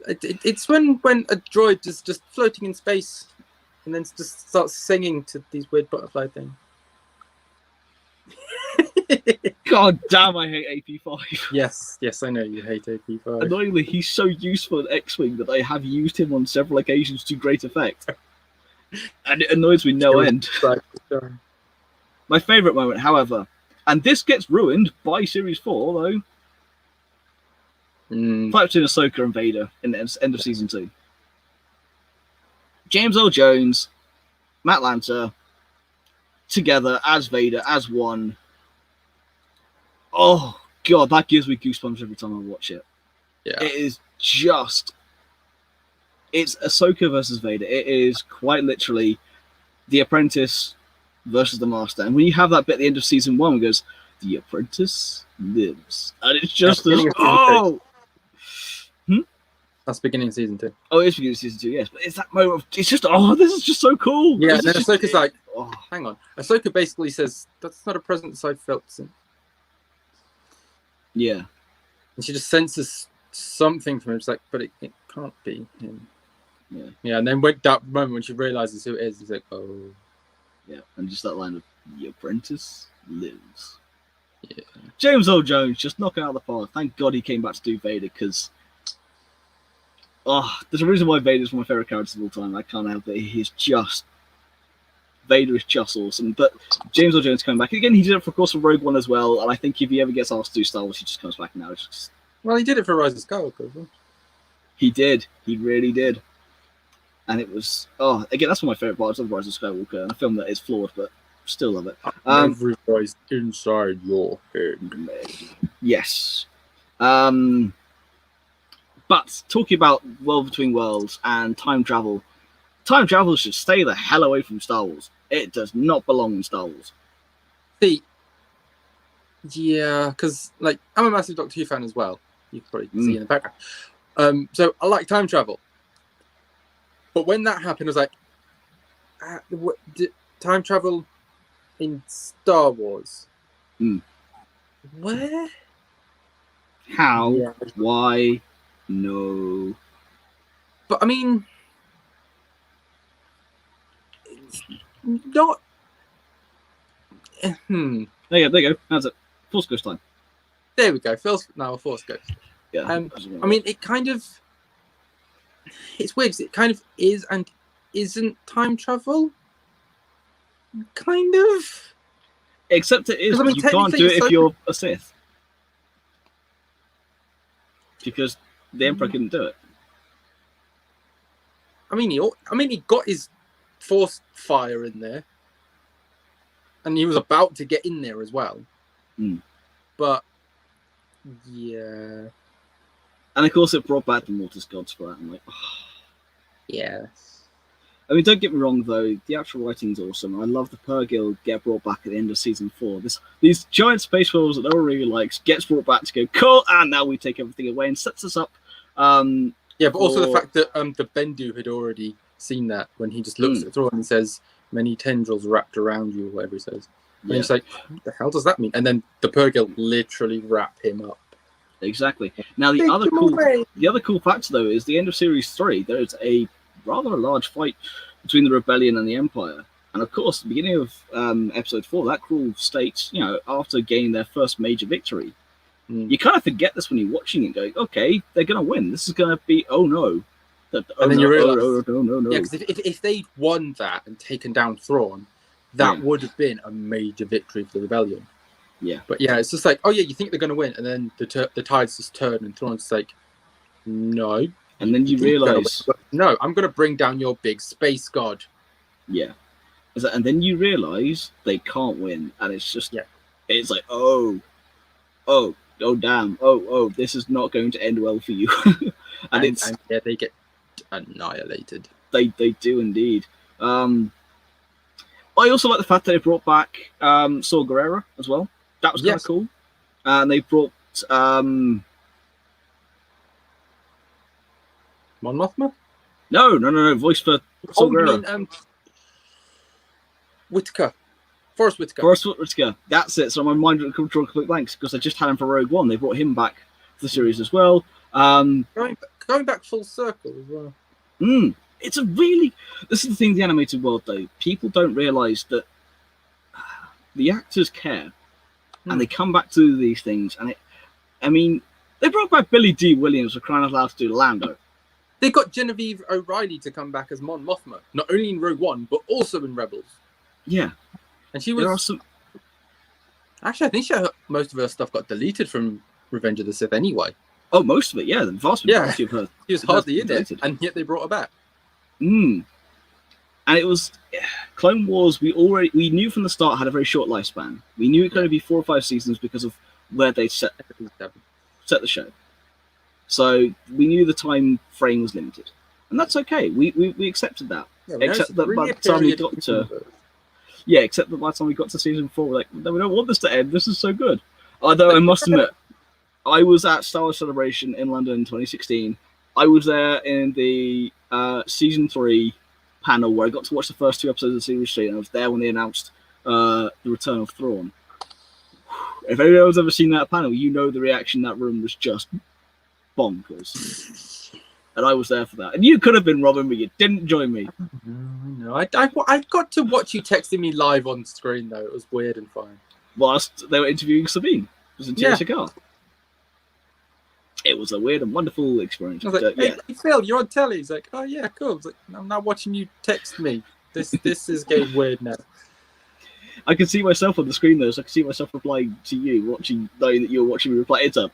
It's when a droid is just floating in space and then just starts singing to these weird butterfly things. God damn, I hate AP5. Yes, I know you hate AP5. Annoyingly, he's so useful in X-Wing that I have used him on several occasions to great effect. And it annoys me no end. My favourite moment, however, and this gets ruined by Series 4, though. Fight between Ahsoka and Vader in the end of Season 2. James Earl Jones, Matt Lanter, together as Vader, as one. Oh, God, that gives me goosebumps every time I watch it. Yeah. It is just... It's Ahsoka versus Vader. It is quite literally the apprentice versus the master. And when you have that bit at the end of Season 1, it goes, the apprentice lives. And it's just... That's beginning of Season 2. Oh, it is beginning of Season 2, yes. But it's that moment of... It's just... Oh, this is just so cool. Yeah, and then Ahsoka's like... Oh, hang on. Ahsoka basically says, that's not a presence I've felt since. Yeah. And she just senses something from him. It's like, but it can't be him. Yeah, and then when that moment when she realizes who it is, he's like, oh. Yeah, and just that line of, the apprentice lives. Yeah. James Earl Jones just knocking out the park. Thank God he came back to do Vader, because... Oh, there's a reason why Vader's one of my favourite characters of all time. I can't help it. He's just... Vader is just awesome. But James Earl Jones coming back. Again, he did it, for course, for Rogue One as well. And I think if he ever gets asked to do Star Wars, he just comes back now. Well, he did it for Rise of Skywalker as well. He did. He really did. And it was... Oh, again, that's one of my favourite parts of Rise of Skywalker. A film that is flawed, but still love it. Every voice inside your head. Yes. But talking about World Between Worlds and time travel should stay the hell away from Star Wars. It does not belong in Star Wars. See, yeah, because like I'm a massive Doctor Who fan as well. You can probably see in the background. So I like time travel. But when that happened, I was like, time travel in Star Wars? Where? How? Yeah. Why? No. But I mean, it's not. There you go. How's it? Force Ghost time. There we go. Phil's now a Force Ghost. Yeah. I mean, it kind of... It's weird because it kind of is and isn't time travel. Kind of. Except it is. I mean, you can't do it if you're a Sith. Because the Emperor couldn't do it. I mean, he got his Force fire in there. And he was about to get in there as well. But, yeah. And of course, it brought back the Mortis Gods for that. I'm like, oh. Yes. I mean, don't get me wrong, though. The actual writing's awesome. I love the Purrgil get brought back at the end of season 4. These giant space wolves that no one really likes gets brought back to go, cool, and now we take everything away and sets us up. Yeah, but also the fact that the Bendu had already seen that when he just looks at Thrawn and says, many tendrils wrapped around you, or whatever he says. And he's like, what the hell does that mean? And then the Purrgil literally wrap him up. Exactly. Now, the other cool factor, though, is the end of Series 3. There's a rather large fight between the Rebellion and the Empire. And, of course, the beginning of Episode 4, that crew states, after gaining their first major victory, you kind of forget this when you're watching it, going, okay, they're going to win. This is going to be, oh, no. And then you realise, no. Yeah, because if they'd won that and taken down Thrawn, that would have been a major victory for the Rebellion. Yeah. But yeah, it's just like, oh yeah, you think they're going to win, and then the tides just turn, and Thrawn's like, no. And then you realise... No, I'm going to bring down your big space god. Yeah. And then you realise they can't win, and it's just... Yeah. It's like, oh, damn. Oh, this is not going to end well for you. and yeah, they get annihilated. They do indeed. I also like the fact that they brought back Saw Gerrera as well. That was kind of cool. And they brought Mon Mothma? No. Voice for Saw Gerrera. Whitaker. Forrest Whitaker. Forrest Whitaker. That's it. So my mind went to complete blanks because I just had him for Rogue One. They brought him back for the series as well. Going back full circle as well. It's a really... This is the thing with the animated world, though. People don't realise that the actors care. And they come back to these things. And they brought back Billy D. Williams for crying out loud to do Lando. They got Genevieve O'Reilly to come back as Mon Mothma. Not only in Rogue One, but also in Rebels. Yeah. And she was... Actually, I think most of her stuff got deleted from Revenge of the Sith anyway. Oh, most of it, yeah. The vast majority of her. She was hardly in it, and yet they brought her back. And it was Clone Wars. We knew from the start had a very short lifespan. We knew it could only be 4 or 5 seasons because of where they set the show. So we knew the time frame was limited, and that's okay. We accepted that. Except that by the time we got to season 4, we're like, no, we don't want this to end. This is so good. Although I must admit, I was at Star Wars Celebration in London in 2016. I was there in the season 3 panel where I got to watch the first 2 episodes of Series 3, and I was there when they announced the return of Thrawn. If anyone's ever seen that panel, you know the reaction in that room was just bonkers. And I was there for that. And you could have been Robin, but you didn't join me. No, I got to watch you texting me live on screen, though. It was weird and fine. Whilst they were interviewing Sabine. It was in Cigar. It was a weird and wonderful experience. I was like, hey, Phil, you're on telly. He's like, oh, yeah, cool. I was like, I'm now watching you text me. This is getting weird now. I can see myself on the screen, though, so I can see myself replying to you, knowing that you were watching me reply. It's a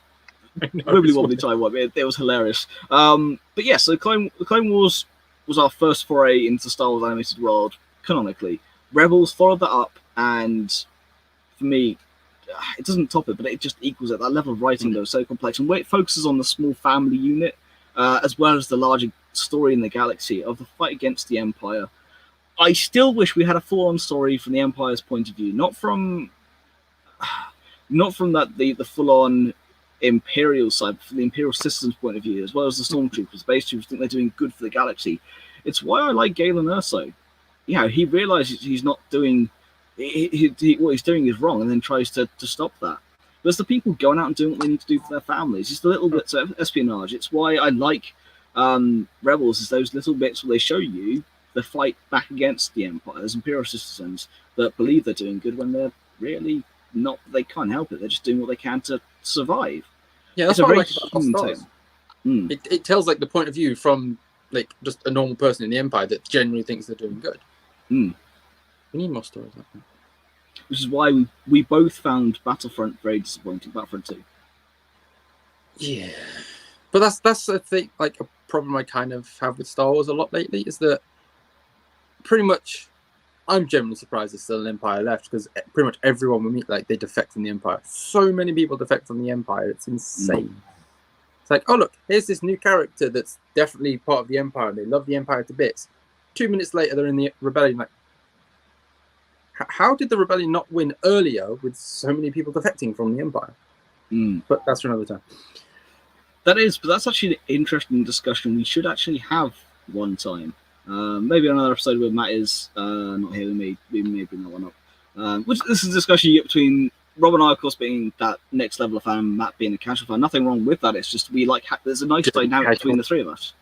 wibbly wobbly time. It was hilarious. But yeah, so Clone Wars was our first foray into the Star Wars animated world, canonically. Rebels followed that up, and for me, it doesn't top it, but it just equals it. That level of writing, though, is so complex. And where it focuses on the small family unit, as well as the larger story in the galaxy of the fight against the Empire. I still wish we had a full-on story from the Empire's point of view, not from the full-on Imperial side, but from the Imperial system's point of view, as well as the Stormtroopers. Base Troopers think they're doing good for the galaxy. It's why I like Galen Erso. Yeah, he realizes he's not doing... what he's doing is wrong, and then tries to stop that. But it's the people going out and doing what they need to do for their families. It's the little bits of espionage. It's why I like Rebels, is those little bits where they show you the fight back against the Empire. There's Imperial citizens that believe they're doing good when they're really not that they can't help it. They're just doing what they can to survive. Yeah, that's It's a what I very like about human Lost tale. Stars. It tells like the point of view from like just a normal person in the Empire that genuinely thinks they're doing good. We need more stories like that. Which is why we both found Battlefront very disappointing. Battlefront 2. Yeah, but that's I think like a problem I kind of have with Star Wars a lot lately is that pretty much I'm genuinely surprised there's still an Empire left because pretty much everyone we meet like they defect from the Empire. So many people defect from the Empire, it's insane. It's like, oh look, here's this new character that's definitely part of the Empire and they love the Empire to bits. 2 minutes later they're in the rebellion. Like, how did the rebellion not win earlier with so many people defecting from the Empire? But that's for another time. But that's actually an interesting discussion we should actually have one time. Maybe another episode where Matt is not here with me. We may bring that one up. Which this is a discussion you get between Rob and I, of course, being that next level of fan, Matt being a casual fan. Nothing wrong with that. It's just we like there's a nice dynamic between the three of us.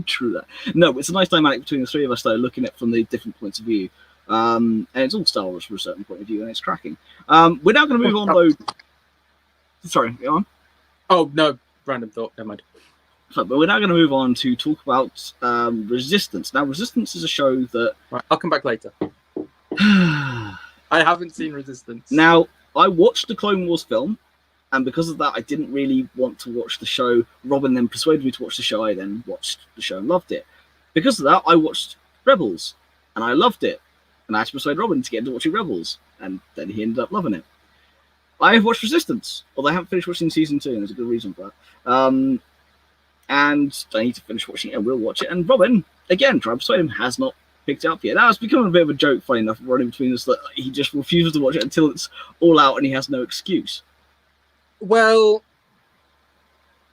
True that. No, it's a nice dynamic between the three of us though, looking at it from the different points of view. And it's all Star Wars from a certain point of view, and it's cracking. We're now going to move on though. Sorry, go on. Oh no, random thought. Never mind. But we're now going to move on to talk about Resistance. Now, Resistance is a show that... Right, I'll come back later. I haven't seen Resistance. Now, I watched the Clone Wars film, and because of that, I didn't really want to watch the show. Robin then persuaded me to watch the show. I then watched the show and loved it. Because of that, I watched Rebels, and I loved it. And I had to persuade Robin to get into watching Rebels, and then he ended up loving it. I have watched Resistance, although I haven't finished watching season 2, and there's a good reason for that. And I need to finish watching it, and we'll watch it. And Robin, again, trying to persuade him, has not picked it up yet. Now, it's become a bit of a joke, funny enough, running between us, that he just refuses to watch it until it's all out and he has no excuse. Well,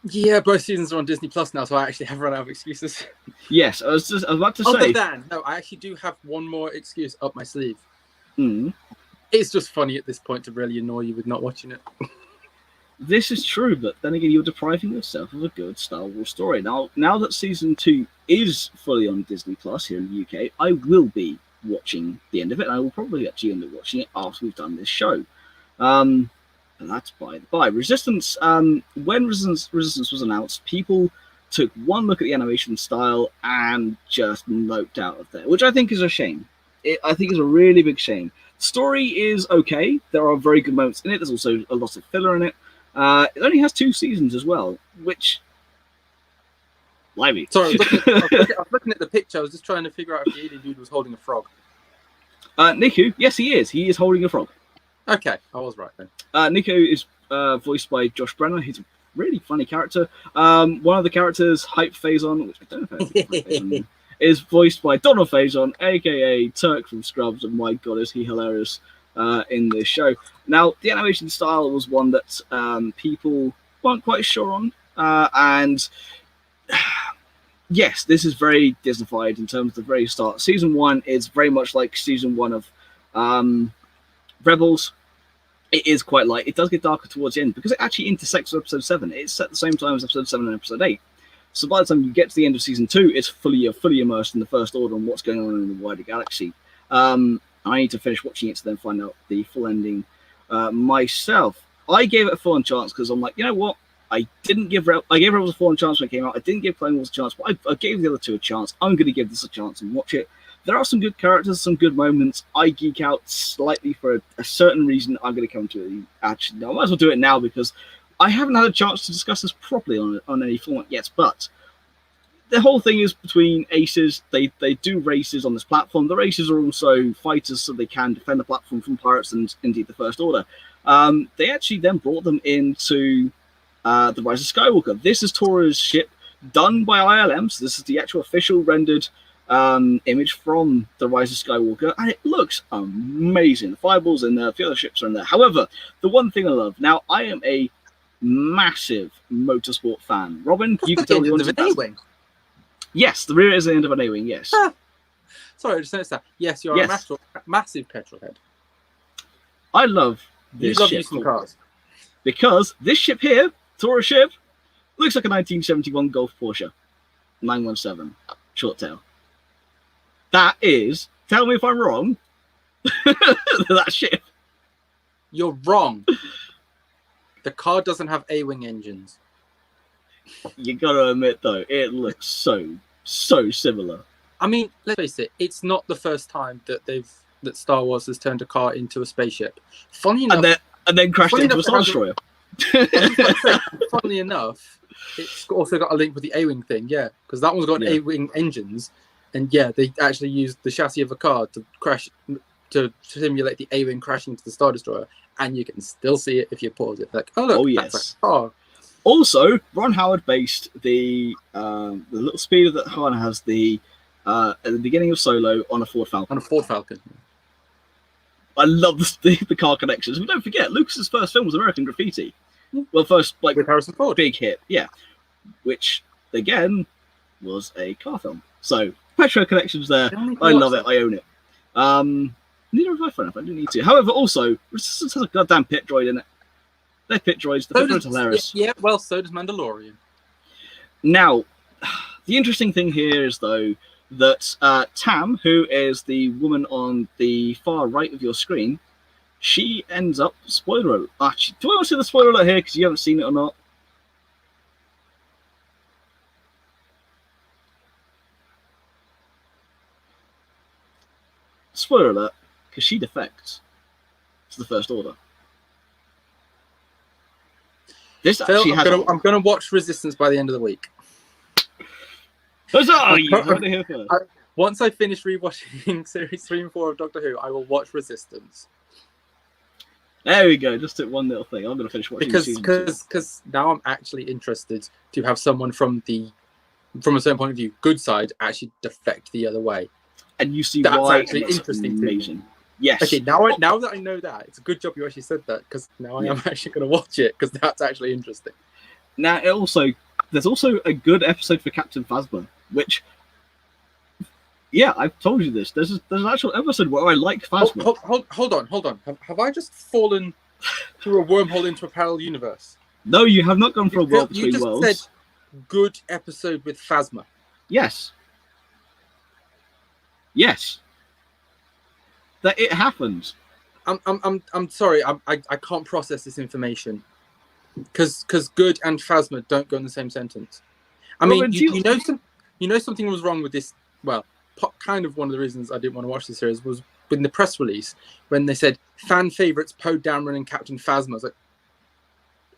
yeah, both seasons are on Disney Plus now, so I actually have run out of excuses. Yes, I was about to say... Other than, no, I actually do have one more excuse up my sleeve. It's just funny at this point to really annoy you with not watching it. This is true, but then again, you're depriving yourself of a good Star Wars story. Now that season 2 is fully on Disney Plus here in the UK, I will be watching the end of it. And I will probably actually end up watching it after we've done this show. And that's by the by. Resistance. When Resistance was announced, people took one look at the animation style and just noped out of there, which I think is a shame. I think is a really big shame. The story is okay. There are very good moments in it. There's also a lot of filler in it. It only has 2 seasons as well, which... Blimey. Sorry, I was looking at the picture. I was just trying to figure out if the alien dude was holding a frog. Niku, yes, he is. He is holding a frog. Okay, I was right then. Niku is voiced by Josh Brenner. He's a really funny character. One of the characters, Hype Phazon, which I don't know if Hype Phazon, is voiced by Donald Faison, a.k.a. Turk from Scrubs, and my god, is he hilarious in this show. Now, the animation style was one that people weren't quite sure on, and yes, this is very Disneyfied in terms of the very start. Season 1 is very much like Season 1 of Rebels. It is quite light. It does get darker towards the end, because it actually intersects with Episode 7. It's at the same time as Episode 7 and Episode 8. So by the time you get to the end of Season 2, it's fully immersed in the First Order and what's going on in the wider galaxy. I need to finish watching it to then find out the full ending myself. I gave it a full-on chance because I'm like, you know what? I gave Rebels a full-on chance when it came out. I didn't give Clone Wars a chance, but I gave the other 2 a chance. I'm going to give this a chance and watch it. There are some good characters, some good moments. I geek out slightly for a certain reason. I'm going to come to it. Actually, no, I might as well do it now because I haven't had a chance to discuss this properly on any format yet, but the whole thing is between aces. They do races on this platform. The races are also fighters, so they can defend the platform from pirates and indeed the First Order. They actually then brought them into the Rise of Skywalker. This is Tora's ship done by ILM, so this is the actual official rendered image from the Rise of Skywalker, and it looks amazing. The fireballs in there, a few other ships are in there. However, the one thing I love, now I am a massive motorsport fan. Robin, you can tell me what A-wing. Yes, the rear is the end of an A-wing, yes. Sorry, I just noticed that. Yes, you're a massive petrol head. I love this you love ship. using cars. Because this ship here, Tora's ship, looks like a 1971 Golf Porsche 917 short tail. That is, tell me if I'm wrong, that ship You're wrong. The car doesn't have A-wing engines. You gotta admit, though, it looks so similar. I mean, let's face it, it's not the first time that Star Wars has turned a car into a spaceship. Funny enough, and then crashed into a Star Destroyer. Funnily enough, it's also got a link with the A-wing thing, because that one's got A-wing engines, and they actually used the chassis of a car to crash to simulate the A-wing crashing into the Star Destroyer, and you can still see it if you pause it. Like, oh look, that's a car. Also, Ron Howard based the little speeder that Han has at the beginning of Solo on a Ford Falcon. I love the car connections. But don't forget, Lucas's first film was American Graffiti. Well, first with Harrison Ford, big hit, which again was a car film. So Petro connections there. I love it. I own it. Neither have I, fun enough. I didn't need to. However, also Resistance has a goddamn pit droid in it. They're pit droids. The pit droids are hilarious. Yeah, well, so does Mandalorian. Now, the interesting thing here is, though, that Tam, who is the woman on the far right of your screen, she ends up... Spoiler alert. Actually, do I want to see the spoiler alert here because you haven't seen it or not? Spoiler alert, because she defects to the First Order. This actually I'm going to watch Resistance by the end of the week. Huzzah! You heard it here first. Once I finish rewatching series 3 and 4 of Doctor Who, I will watch Resistance. There we go. Just took one little thing. I'm going to finish watching because now I'm actually interested to have someone from a certain point of view, good side, actually defect the other way. And you see that's why actually interesting. Amazing. Yes. Okay, now that I know that, it's a good job you actually said that, because now I am actually going to watch it, because that's actually interesting. Now, there's also a good episode for Captain Phasma, which, I've told you this. There's an actual episode where I like Phasma. Hold on. Have I just fallen through a wormhole into a parallel universe? No, you have not gone for a world between worlds. You just said good episode with Phasma. Yes. That it happens. I'm sorry. I can't process this information because good and Phasma don't go in the same sentence. I mean, you know something was wrong with this. Well, kind of one of the reasons I didn't want to watch the series was in the press release when they said fan favorites Poe Dameron and Captain Phasma. I was like,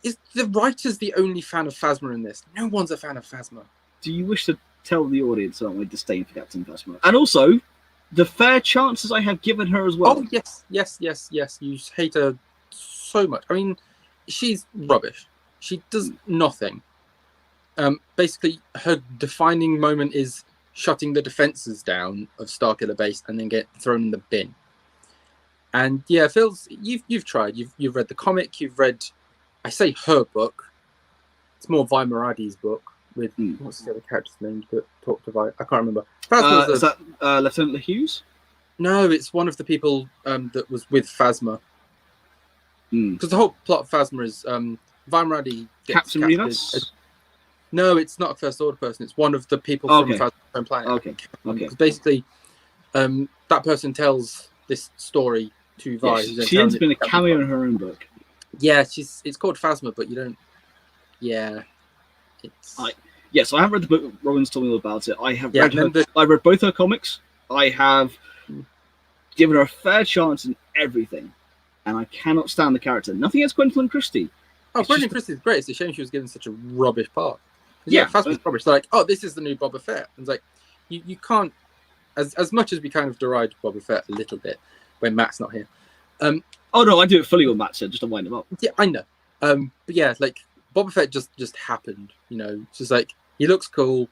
is the writers the only fan of Phasma in this? No one's a fan of Phasma. Do you wish to tell the audience about my disdain for Captain Phasma? And also, the fair chances I have given her as well. Oh, yes. You hate her so much. I mean, she's rubbish. She does nothing. Basically, her defining moment is shutting the defenses down of Starkiller Base and then get thrown in the bin. And yeah, Phil, you've tried. You've read the comic. You've read, I say her book. It's more Vi Moradi's book with what's the other character's name that talked about? I can't remember. Is that Lieutenant Hughes? No, it's one of the people that was with Phasma. Because the whole plot of Phasma is Vi Moradi gets Captain Rivas? No, it's not a First Order person. It's one of the people from Phasma's own planet. Okay. Because basically, that person tells this story to Vi. Yes, she ends up in a cameo in her own book. Yeah, it's called Phasma, but you don't. Yeah, it's. So I have read the book. Robin's told me all about it. I have read I read both her comics. I have given her a fair chance in everything, and I cannot stand the character. Nothing against Gwendolyn Christie. Oh, Gwendolyn Christie's great. It's a shame she was given such a rubbish part. Phasma's rubbish. They're like, oh, this is the new Boba Fett. And it's like, you can't, as much as we kind of deride Boba Fett a little bit when Matt's not here. Oh no, I do it fully when Matt said, just to wind him up. Yeah, I know. But yeah, like Boba Fett just happened. You know, it's just like he looks cool.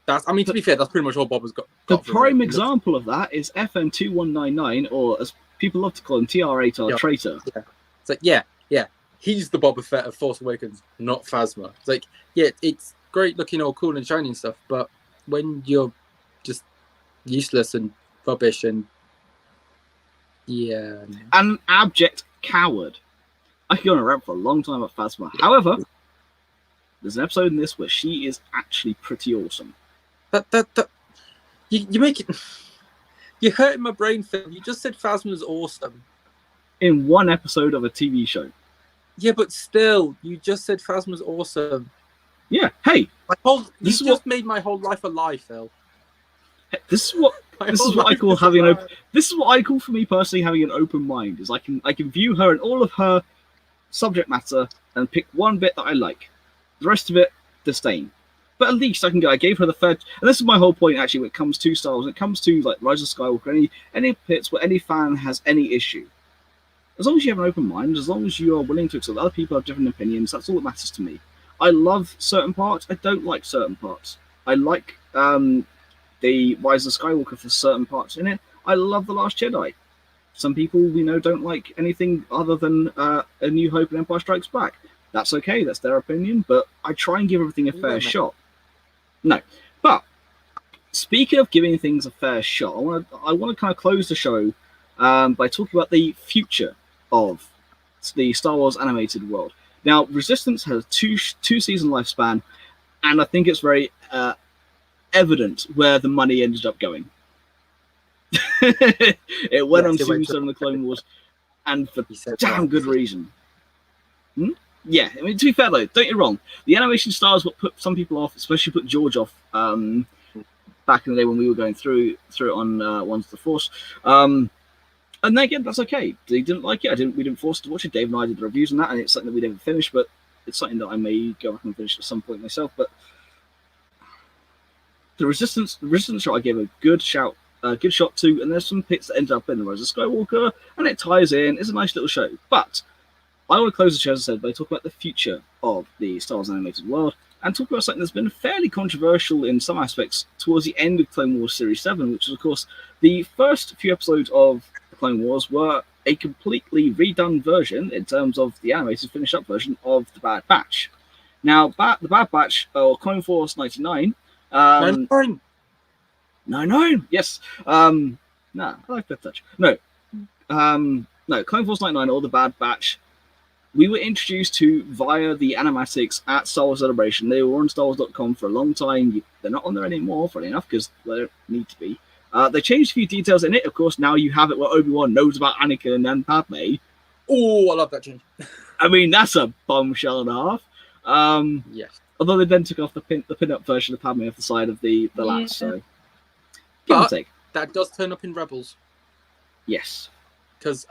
To be fair, that's pretty much all Boba's got. The prime example of that is FM2199, or as people love to call him, TR8R Traitor. Yeah. It's like, yeah. He's the Boba Fett of Force Awakens, not Phasma. It's like, yeah, it's great looking all cool and shiny and stuff, but when you're just useless and rubbish and an abject coward. I could go on a rant for a long time about Phasma. However, there's an episode in this where she is actually pretty awesome. You make it. You're hurting my brain, Phil. You just said Phasma's awesome. in one episode of a TV show. Yeah, but still, you just said Phasma's awesome. Yeah. Hey, you just made my whole life a lie, Phil. This is what I call having an this is what I call, for me personally, having an open mind. Is I can view her and all of her subject matter and pick one bit that I like. The rest of it, disdain. But at least I can go. I gave her the third, and this is my whole point actually. When it comes to Star Wars, when it comes to like Rise of Skywalker, any bits where any fan has any issue, as long as you have an open mind, as long as you are willing to accept that other people have different opinions, that's all that matters to me. I love certain parts. I don't like certain parts. I like the Rise of Skywalker for certain parts in it. I love The Last Jedi. Some people we know don't like anything other than A New Hope and Empire Strikes Back. That's okay. That's their opinion. But I try and give everything a fair shot. No, but speaking of giving things a fair shot, I want to kind of close the show by talking about the future of the Star Wars animated world. Now, Resistance has a two season lifespan, and I think it's very evident where the money ended up going. It went on Season 7 of the Clone Wars, and for damn good reason. Yeah, I mean, to be fair though, don't get me wrong, the animation style is what put some people off, especially put George off back in the day when we were going through it on Ones of the Force. And then again, that's okay. They didn't like it. We didn't force to watch it. Dave and I did the reviews on that, and it's something that we never finished, but it's something that I may go back and finish at some point myself. But the Resistance shot I gave a good shot to, and there's some bits that end up in the Rise of Skywalker, and it ties in. It's a nice little show, but I want to close the show, as I said, by talking about the future of the Star Wars animated world, and talk about something that's been fairly controversial in some aspects towards the end of Clone Wars Series 7, which is, of course, the first few episodes of the Clone Wars were a completely redone version, in terms of the animated finished up version of The Bad Batch. Now, the Bad Batch, or Clone Force 99... 99, yes. I like that touch. No, Clone Force 99, or The Bad Batch, we were introduced to via the animatics at Star Wars Celebration. They were on StarWars.com for a long time. They're not on there anymore, funny enough, because they don't need to be. They changed a few details in it. Of course, now you have it where Obi-Wan knows about Anakin and Padme. Oh, I love that change. I mean, that's a bombshell and a half. Yes. Although they then took off the pin-up version of Padme off the side of the lats, so give or take. That does turn up in Rebels. Yes. Because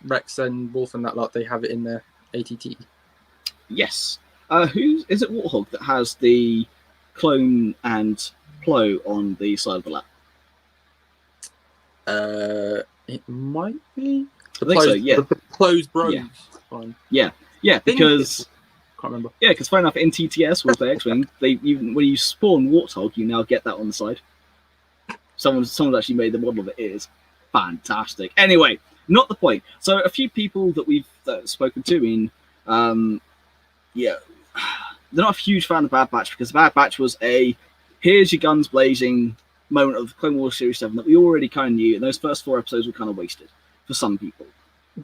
Rex and Wolf and that lot, they have it in their ATT. Yes. Is it Warthog that has the clone and Plo on the side of the lap? It might be. I think so, yeah. The Plo's bros. Yeah. Fine. Yeah, because... Can't remember. Yeah, because fair enough, in TTS with the X-Wing, when you spawn Warthog, you now get that on the side. Someone's actually made the model of it. It is fantastic. Anyway, not the point. So a few people that we've spoken to they're not a huge fan of the Bad Batch, because the Bad Batch was a here's your guns blazing moment of Clone Wars Series 7 that we already kind of knew, and those first 4 episodes were kind of wasted for some people.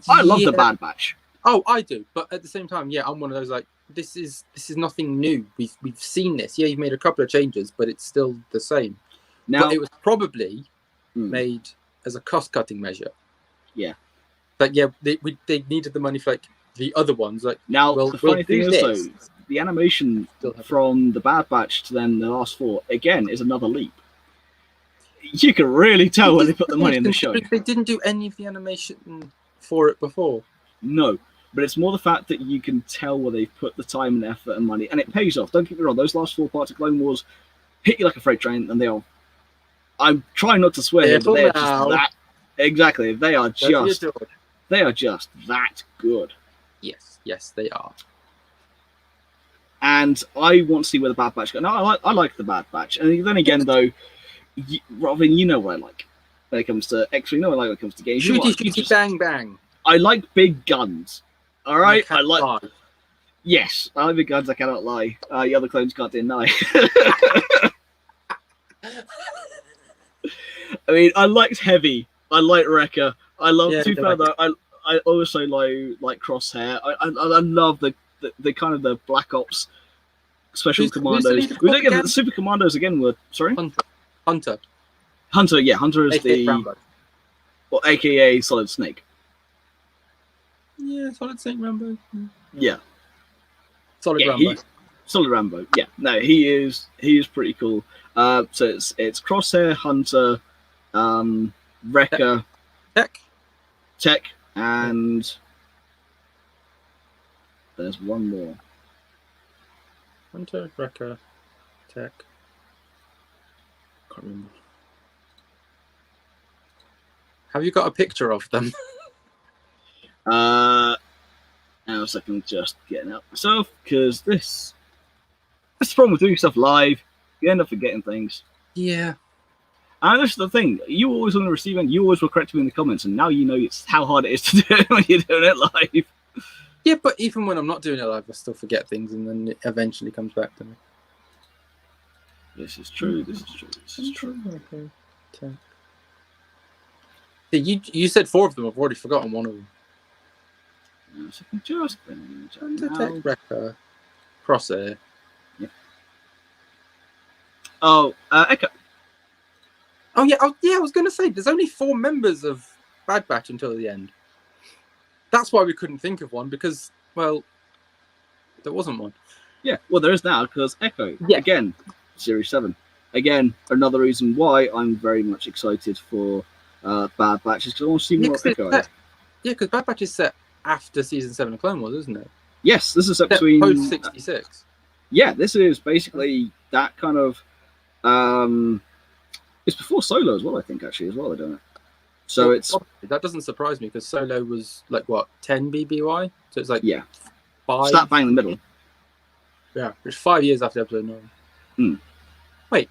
I love the Bad Batch. Oh, I do, but at the same time, yeah, I'm one of those like this is nothing new. We've seen this. Yeah, you've made a couple of changes, but it's still the same. Now, but it was probably made as a cost-cutting measure. Yeah. But yeah, they needed the money for like the other ones. Like now, the funny thing is though, the animation from the Bad Batch to then the last 4 again is another leap. You can really tell when they put the money in the show. They didn't do any of the animation for it before. No. But it's more the fact that you can tell where they've put the time and effort and money, and it pays off. Don't get me wrong; those last 4 parts of Clone Wars hit you like a freight train, and they are. I'm trying not to swear here, but they are just that. Exactly, they are just that good. Yes, they are. And I want to see where the Bad Batch goes. No, I like the Bad Batch, and then again, though, Robin, you know what I like when it comes to X-Wing. You know what I like when it comes to games. Shooty, bang, bang. I like big guns. All right, I like. Lie. Yes, I like big guns. I cannot lie. The other clones can't deny. I mean, I liked Heavy. I like Wrecker. I love. Too far though. I also like Crosshair. I love the kind of the Black Ops special commandos. We don't get the Super Commandos again. Were sorry. Hunter. Yeah, Hunter is AKA AKA Solid Snake. Yeah, Solid Snake Rambo. Yeah. Solid Yeah, Rambo. Solid Rambo. Yeah. No, he is pretty cool. So it's Crosshair, Hunter, Wrecker, Tech, and there's one more. Hunter, Wrecker, Tech. Can't remember. Have you got a picture of them? Now a second, just getting out myself, because that's the problem with doing stuff live. You end up forgetting things. Yeah. And this is the thing. You always on the receiving end, you always will correct me in the comments, and now you know it's how hard it is to do it when you're doing it live. Yeah, but even when I'm not doing it live, I still forget things, and then it eventually comes back to me. This is true. This is true. This is true. Okay. Yeah, you said 4 of them. I've already forgotten one of them. So I can just Tech, Wrecker, Crosshair. Yeah. Oh, Echo. Oh yeah, I was going to say there's only 4 members of Bad Batch until the end. That's why we couldn't think of one, because, well, there wasn't one. Yeah, well, there is now, because Echo, yeah. Again, Series 7. Again, another reason why I'm very much excited for Bad Batch is because I want to see more Echo. Yeah, because Bad Batch is set after Season 7 of Clone Wars, isn't it? Yes, this is set between... Post-66. Yeah, this is basically that kind of... it's before Solo as well, I think, actually, as well, I don't know. So well, it's... That doesn't surprise me, because Solo was, like, what, 10 BBY? So it's like... Yeah. 5... Slap bang in the middle. Yeah, it's 5 years after Episode 9. Wait,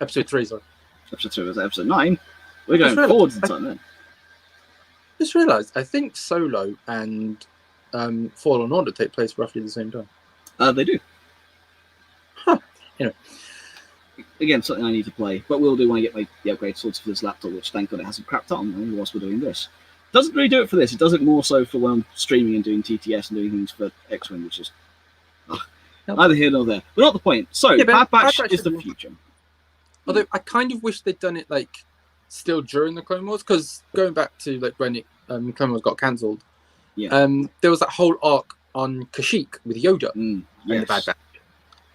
Episode 3, sorry. Episode 3 was Episode 9. We're going forwards in time then. Just realised, I think Solo and Fallen Order take place roughly at the same time. They do. Huh. Anyway. Again, something I need to play, but we'll do when I get the upgrade sorted for this laptop, which thank God it hasn't crapped on whilst we're doing this. Doesn't really do it for this. It does it more so for when I'm streaming and doing TTS and doing things for X-Wing, which is neither here nor there. But not the point. So, yeah, Bad Batch is the future. Although I kind of wish they'd done it like still during the Clone Wars, because going back to like when Clone Wars got cancelled, there was that whole arc on Kashyyyk with Yoda and the Bad Batch,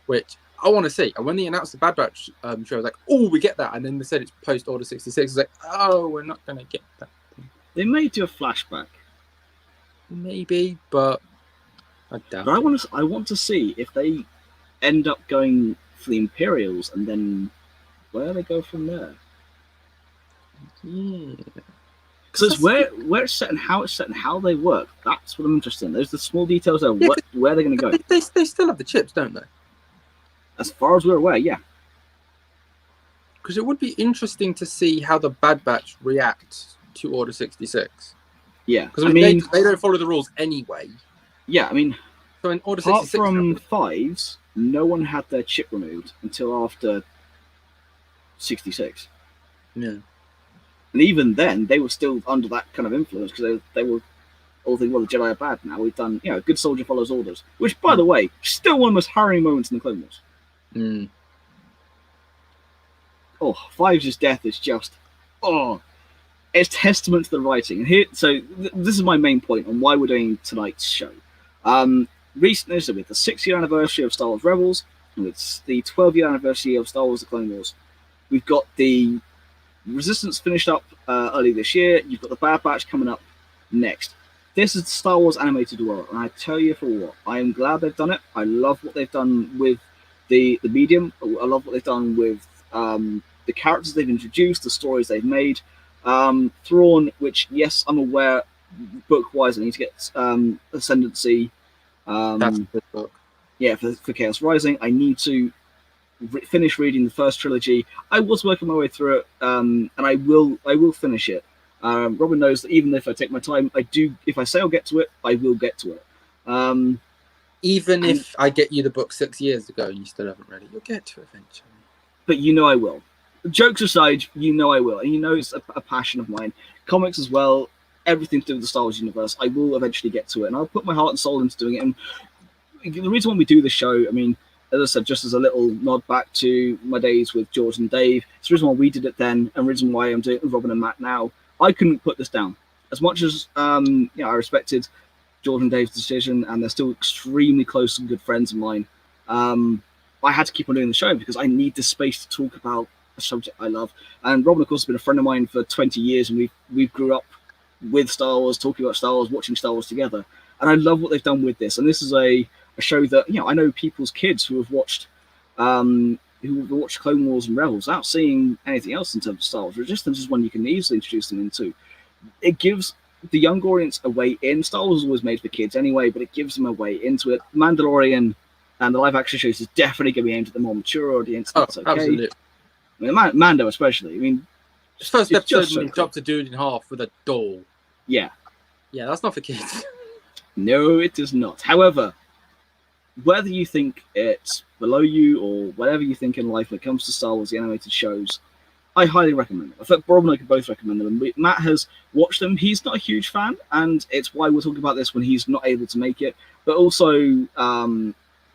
which I want to see. And when they announced the Bad Batch show, I was like, oh, we get that. And then they said it's post Order 66. I was like, oh, we're not going to get that. They may do a flashback. Maybe, but I doubt it. I want to see if they end up going for the Imperials and then where they go from there. Yeah. Because where it's set and how it's set and how they work. That's what I'm interested in. There's the small details there. Where they're going to go. They still have the chips, don't they? As far as we're aware, yeah. Because it would be interesting to see how the Bad Batch react to Order 66. Yeah. Because I mean, they don't follow the rules anyway. Yeah, I mean, so in Order apart 66, from 5s, no one had their chip removed until after 66. Yeah. And even then, they were still under that kind of influence because they were all thinking, well, the Jedi are bad now. We've done, good soldier follows orders. Which, by the way, still one of the most harrowing moments in the Clone Wars. Mm. Oh, 5's death is just, it's testament to the writing. And here, so this is my main point on why we're doing tonight's show. Recently, so with the 6-year anniversary of Star Wars Rebels, and with the 12-year anniversary of Star Wars The Clone Wars, we've got the Resistance finished up early this year. You've got the Bad Batch coming up next. This is the Star Wars animated world, and I tell you for what, I am glad they've done it. I love what they've done with the medium. I love what they've done with the characters they've introduced, the stories they've made. Thrawn, which, yes, I'm aware, book-wise, I need to get Ascendancy. That's a good book. Yeah, for Chaos Rising. I need to finish reading the first trilogy. I was working my way through it, and I will finish it. Robin knows that even if I take my time, if I say I'll get to it, I will get to it. Even if I get you the book 6 years ago and you still haven't read it, you'll get to it eventually. But I will. Jokes aside, I will. And it's a passion of mine. Comics as well, everything to do with the Star Wars universe, I will eventually get to it. And I'll put my heart and soul into doing it. And the reason why we do this show, I mean, as I said, just as a little nod back to my days with George and Dave, it's the reason why we did it then, and the reason why I'm doing it with Robin and Matt now. I couldn't put this down. As much as I respected Jordan Dave's decision, and they're still extremely close and good friends of mine. I had to keep on doing the show because I need the space to talk about a subject I love. And Robin, of course, has been a friend of mine for 20 years, and we grew up with Star Wars, talking about Star Wars, watching Star Wars together. And I love what they've done with this. And this is a show that, you know, I know people's kids who have watched Clone Wars and Rebels without seeing anything else in terms of Star Wars. Resistance is one you can easily introduce them into. It gives the young audience a way in. Star Wars is always made for kids anyway, but it gives them a way into it. Mandalorian and the live action shows is definitely going to be aimed at the more mature audience. That's okay. Absolutely. I mean, Mando especially. I mean, the first episode when he cool. chopped a dude in half with a doll. Yeah. Yeah, that's not for kids. No, it is not. However, whether you think it's below you or whatever you think in life when it comes to Star Wars, the animated shows, I highly recommend them. I think Bob and I could both recommend them. Matt has watched them. He's not a huge fan, and it's why we're talking about this when he's not able to make it. But also,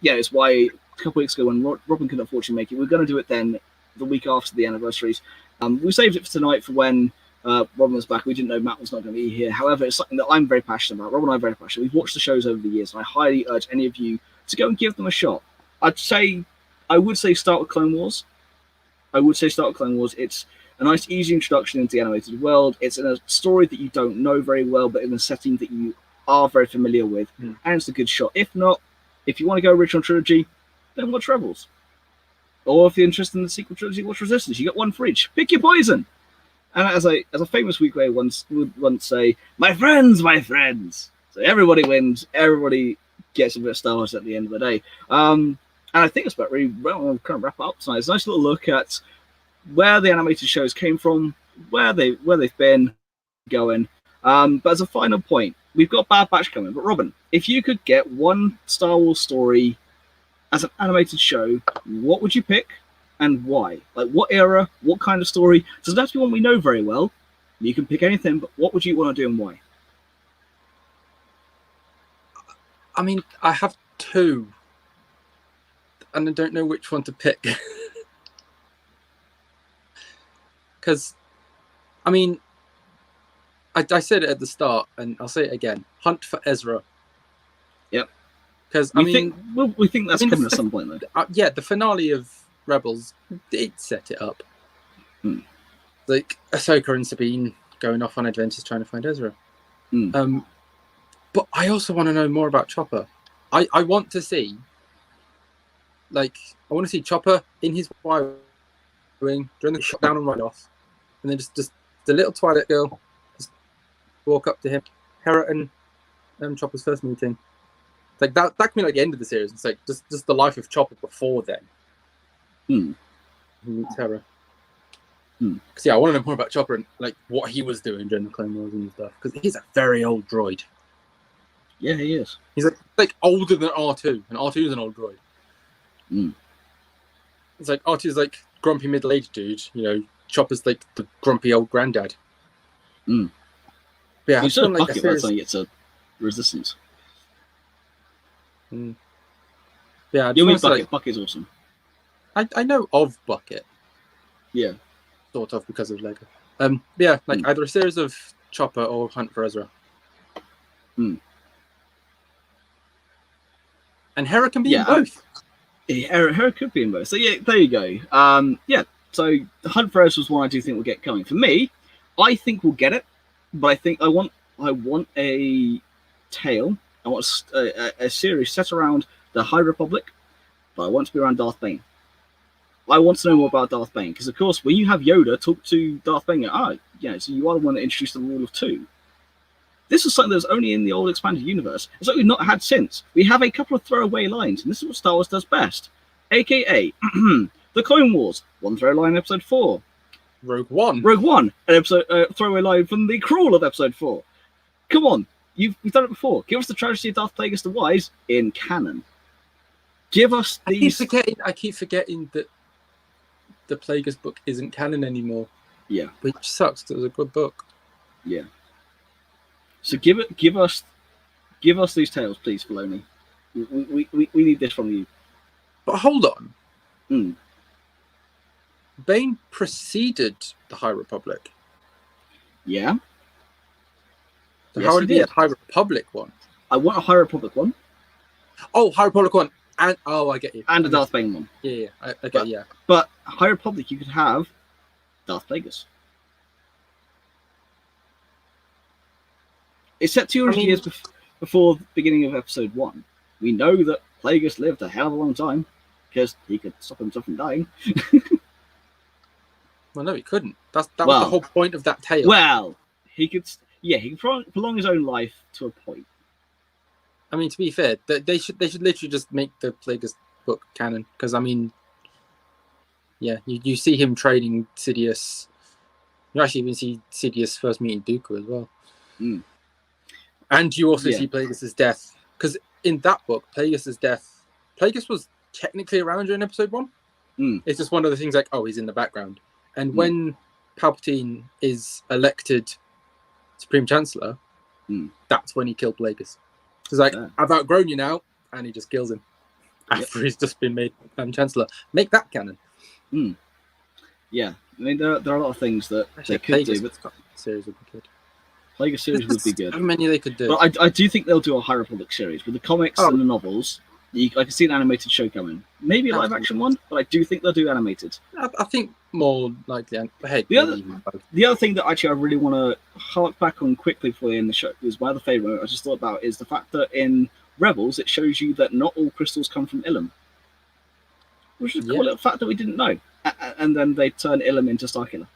it's why a couple weeks ago when Robin couldn't unfortunately make it, we're going to do it then the week after the anniversaries. We saved it for tonight for when Robin was back. We didn't know Matt was not going to be here. However, it's something that I'm very passionate about. Robin and I are very passionate. We've watched the shows over the years, and I highly urge any of you to go and give them a shot. I would say start with Clone Wars. It's a nice, easy introduction into the animated world. It's in a story that you don't know very well, but in a setting that you are very familiar with, and it's a good shot. If not, if you want to go original trilogy, then watch Rebels. Or if you're interested in the sequel trilogy, watch Resistance. You get one for each. Pick your poison. And as a famous weekly would once say, my friends. So everybody wins. Everybody gets a bit of Star Wars at the end of the day. And I think it's about really well. We'll kind of wrap it up tonight. It's a nice little look at where the animated shows came from, where they've been going. But as a final point, we've got Bad Batch coming. But Robin, if you could get one Star Wars story as an animated show, what would you pick and why? Like, what era, what kind of story? It doesn't have to be one we know very well. You can pick anything, but what would you want to do and why? I mean, I have two, and I don't know which one to pick. Because, I mean, I said it at the start, and I'll say it again. Hunt for Ezra. Yep. Because we think that's coming at some point, though. Yeah, the finale of Rebels did set it up. Like Ahsoka and Sabine going off on adventures trying to find Ezra. But I also want to know more about Chopper. I want to see, I want to see Chopper in his Y wing during the shutdown and run off, and then just the little Twilight girl just walk up to him. Hera and Chopper's first meeting. Like that can be like the end of the series. It's like just the life of Chopper before then. He meets Hera. Because I want to know more about Chopper and like what he was doing during the Clone Wars and stuff. Because he's a very old droid. Yeah, he is. He's like older than R2, and R2 is an old droid. It's like R2 is like grumpy middle-aged dude. You know, Chopper's like the grumpy old granddad. But yeah, he's a bucket by the time he gets a Resistance. Yeah, you mean Bucket? Bucket's awesome. I know of Bucket. Yeah. Sort of because of Lego. Either a series of Chopper or Hunt for Ezra. And Hera can be in both. Hera could be in both. So yeah, there you go. So the Hunt for Ezra was one I do think will get coming. For me, I think we'll get it, but I think I want a tale. I want a series set around the High Republic, but I want to be around Darth Bane. I want to know more about Darth Bane, because of course, when you have Yoda talk to Darth Bane, so you are the one that introduced the rule of two. This is something that was only in the old expanded universe. It's something we've not had since. We have a couple of throwaway lines, and this is what Star Wars does best. AKA, the Clone Wars, one throwaway line in Episode 4. Rogue One, an episode throwaway line from the crawl of Episode 4. Come on, we've done it before. Give us the tragedy of Darth Plagueis the Wise in canon. Give us these. I keep forgetting that the Plagueis book isn't canon anymore. Yeah, which sucks. It was a good book. Yeah. So give us these tales, please, Filoni. We need this from you. But hold on. Bane preceded the High Republic. Yeah. So how would it be a High Republic one? I want a High Republic one. Oh, High Republic one. And I get you. And a Darth Bane one. Yeah. Okay, But High Republic, you could have Darth Plagueis. It's set 200 years before the beginning of Episode 1. We know that Plagueis lived a hell of a long time because he could stop himself from dying. Well, no, he couldn't. That was the whole point of that tale. Well, he could prolong his own life to a point. I mean, to be fair, they should literally just make the Plagueis book canon. Because, I mean, yeah, you see him training Sidious. You actually even see Sidious first meeting Dooku as well. Mm. And you also see Plagueis' death. Because in that book, Plagueis was technically around during Episode 1. Mm. It's just one of the things like, he's in the background. And when Palpatine is elected Supreme Chancellor, that's when he killed Plagueis. He's like, I've outgrown you now, and he just kills him after he's just been made Chancellor. Make that canon. Mm. Yeah, I mean, there are a lot of things that they could do, but series would be good. Plagueis series would be good. So many they could do. But I do think they'll do a High Republic series with the comics and the novels. I can see an animated show coming. Maybe a live action one, but I do think they'll do animated. I think more likely. Hey, the other thing that actually I really want to hark back on quickly for you in the show is my other favourite I just thought about is the fact that in Rebels it shows you that not all crystals come from Ilum, which is a cool little fact that we didn't know. And then they turn Ilum into Starkiller.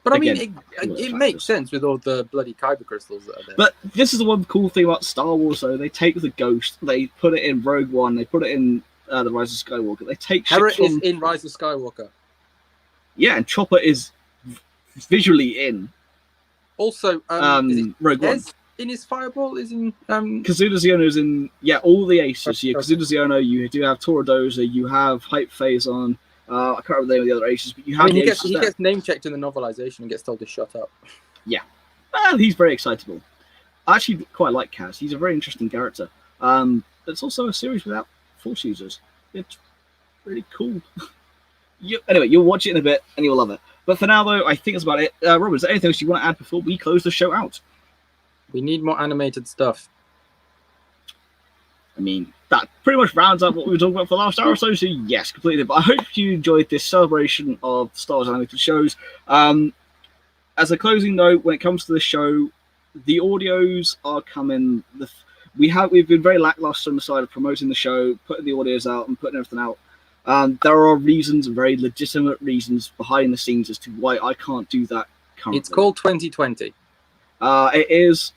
But again, I mean, it makes sense with all the bloody kyber crystals that are there. But this is the one cool thing about Star Wars, though. They take the Ghost, they put it in Rogue One, they put it in the Rise of Skywalker. They take Hera is in Rise of Skywalker. Yeah, and Chopper is visually in. Also, Rogue One. In his Fireball is in. Kazuna Xiono's in. Yeah, all the aces. Kazuna Xiono. You do have Toradoza. You have Hype Phazon. I can't remember the name of the other aces, but you have. He gets name checked in the novelization and gets told to shut up. Yeah, well, he's very excitable. I actually quite like Kaz. He's a very interesting character. It's also a series without Force users. It's really cool. Anyway, you'll watch it in a bit and you'll love it. But for now, though, I think that's about it. Robert, is there anything else you want to add before we close the show out? We need more animated stuff. I mean, that pretty much rounds up what we were talking about for the last hour or so. So yes, completely. But I hope you enjoyed this celebration of Star Wars animated shows. As a closing note, when it comes to the show, the audios are coming. We've been very lackluster on the side of promoting the show, putting the audios out, and putting everything out. There are reasons, very legitimate reasons behind the scenes as to why I can't do that currently. It's called 2020. It is.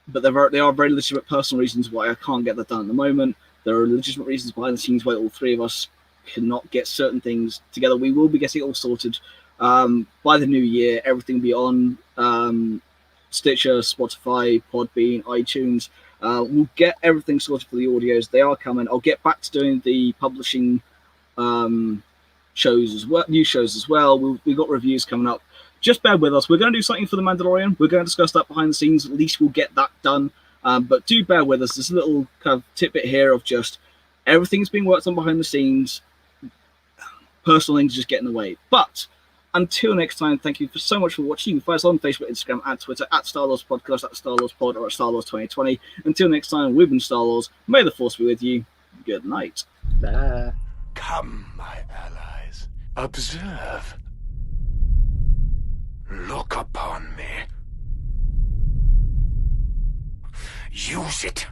But there are very legitimate personal reasons why I can't get that done at the moment. There are legitimate reasons behind the scenes why all three of us cannot get certain things together. We will be getting it all sorted by the new year. Everything will be on Stitcher, Spotify, Podbean, iTunes. We'll get everything sorted for the audios. They are coming. I'll get back to doing the publishing shows as well, new shows as well. We've got reviews coming up. Just bear with us. We're going to do something for The Mandalorian. We're going to discuss that behind the scenes. At least we'll get that done. But do bear with us. There's a little kind of tidbit here of just everything's being worked on behind the scenes. Personal things just get in the way. But until next time, thank you so much for watching. You can find us on Facebook, Instagram, and Twitter at Star Wars Podcast, at Star Wars Pod, or at Star Wars 2020. Until next time, we've been Star Wars. May the Force be with you. Good night. Bye. Come, my allies. Observe. Look upon me. Use it.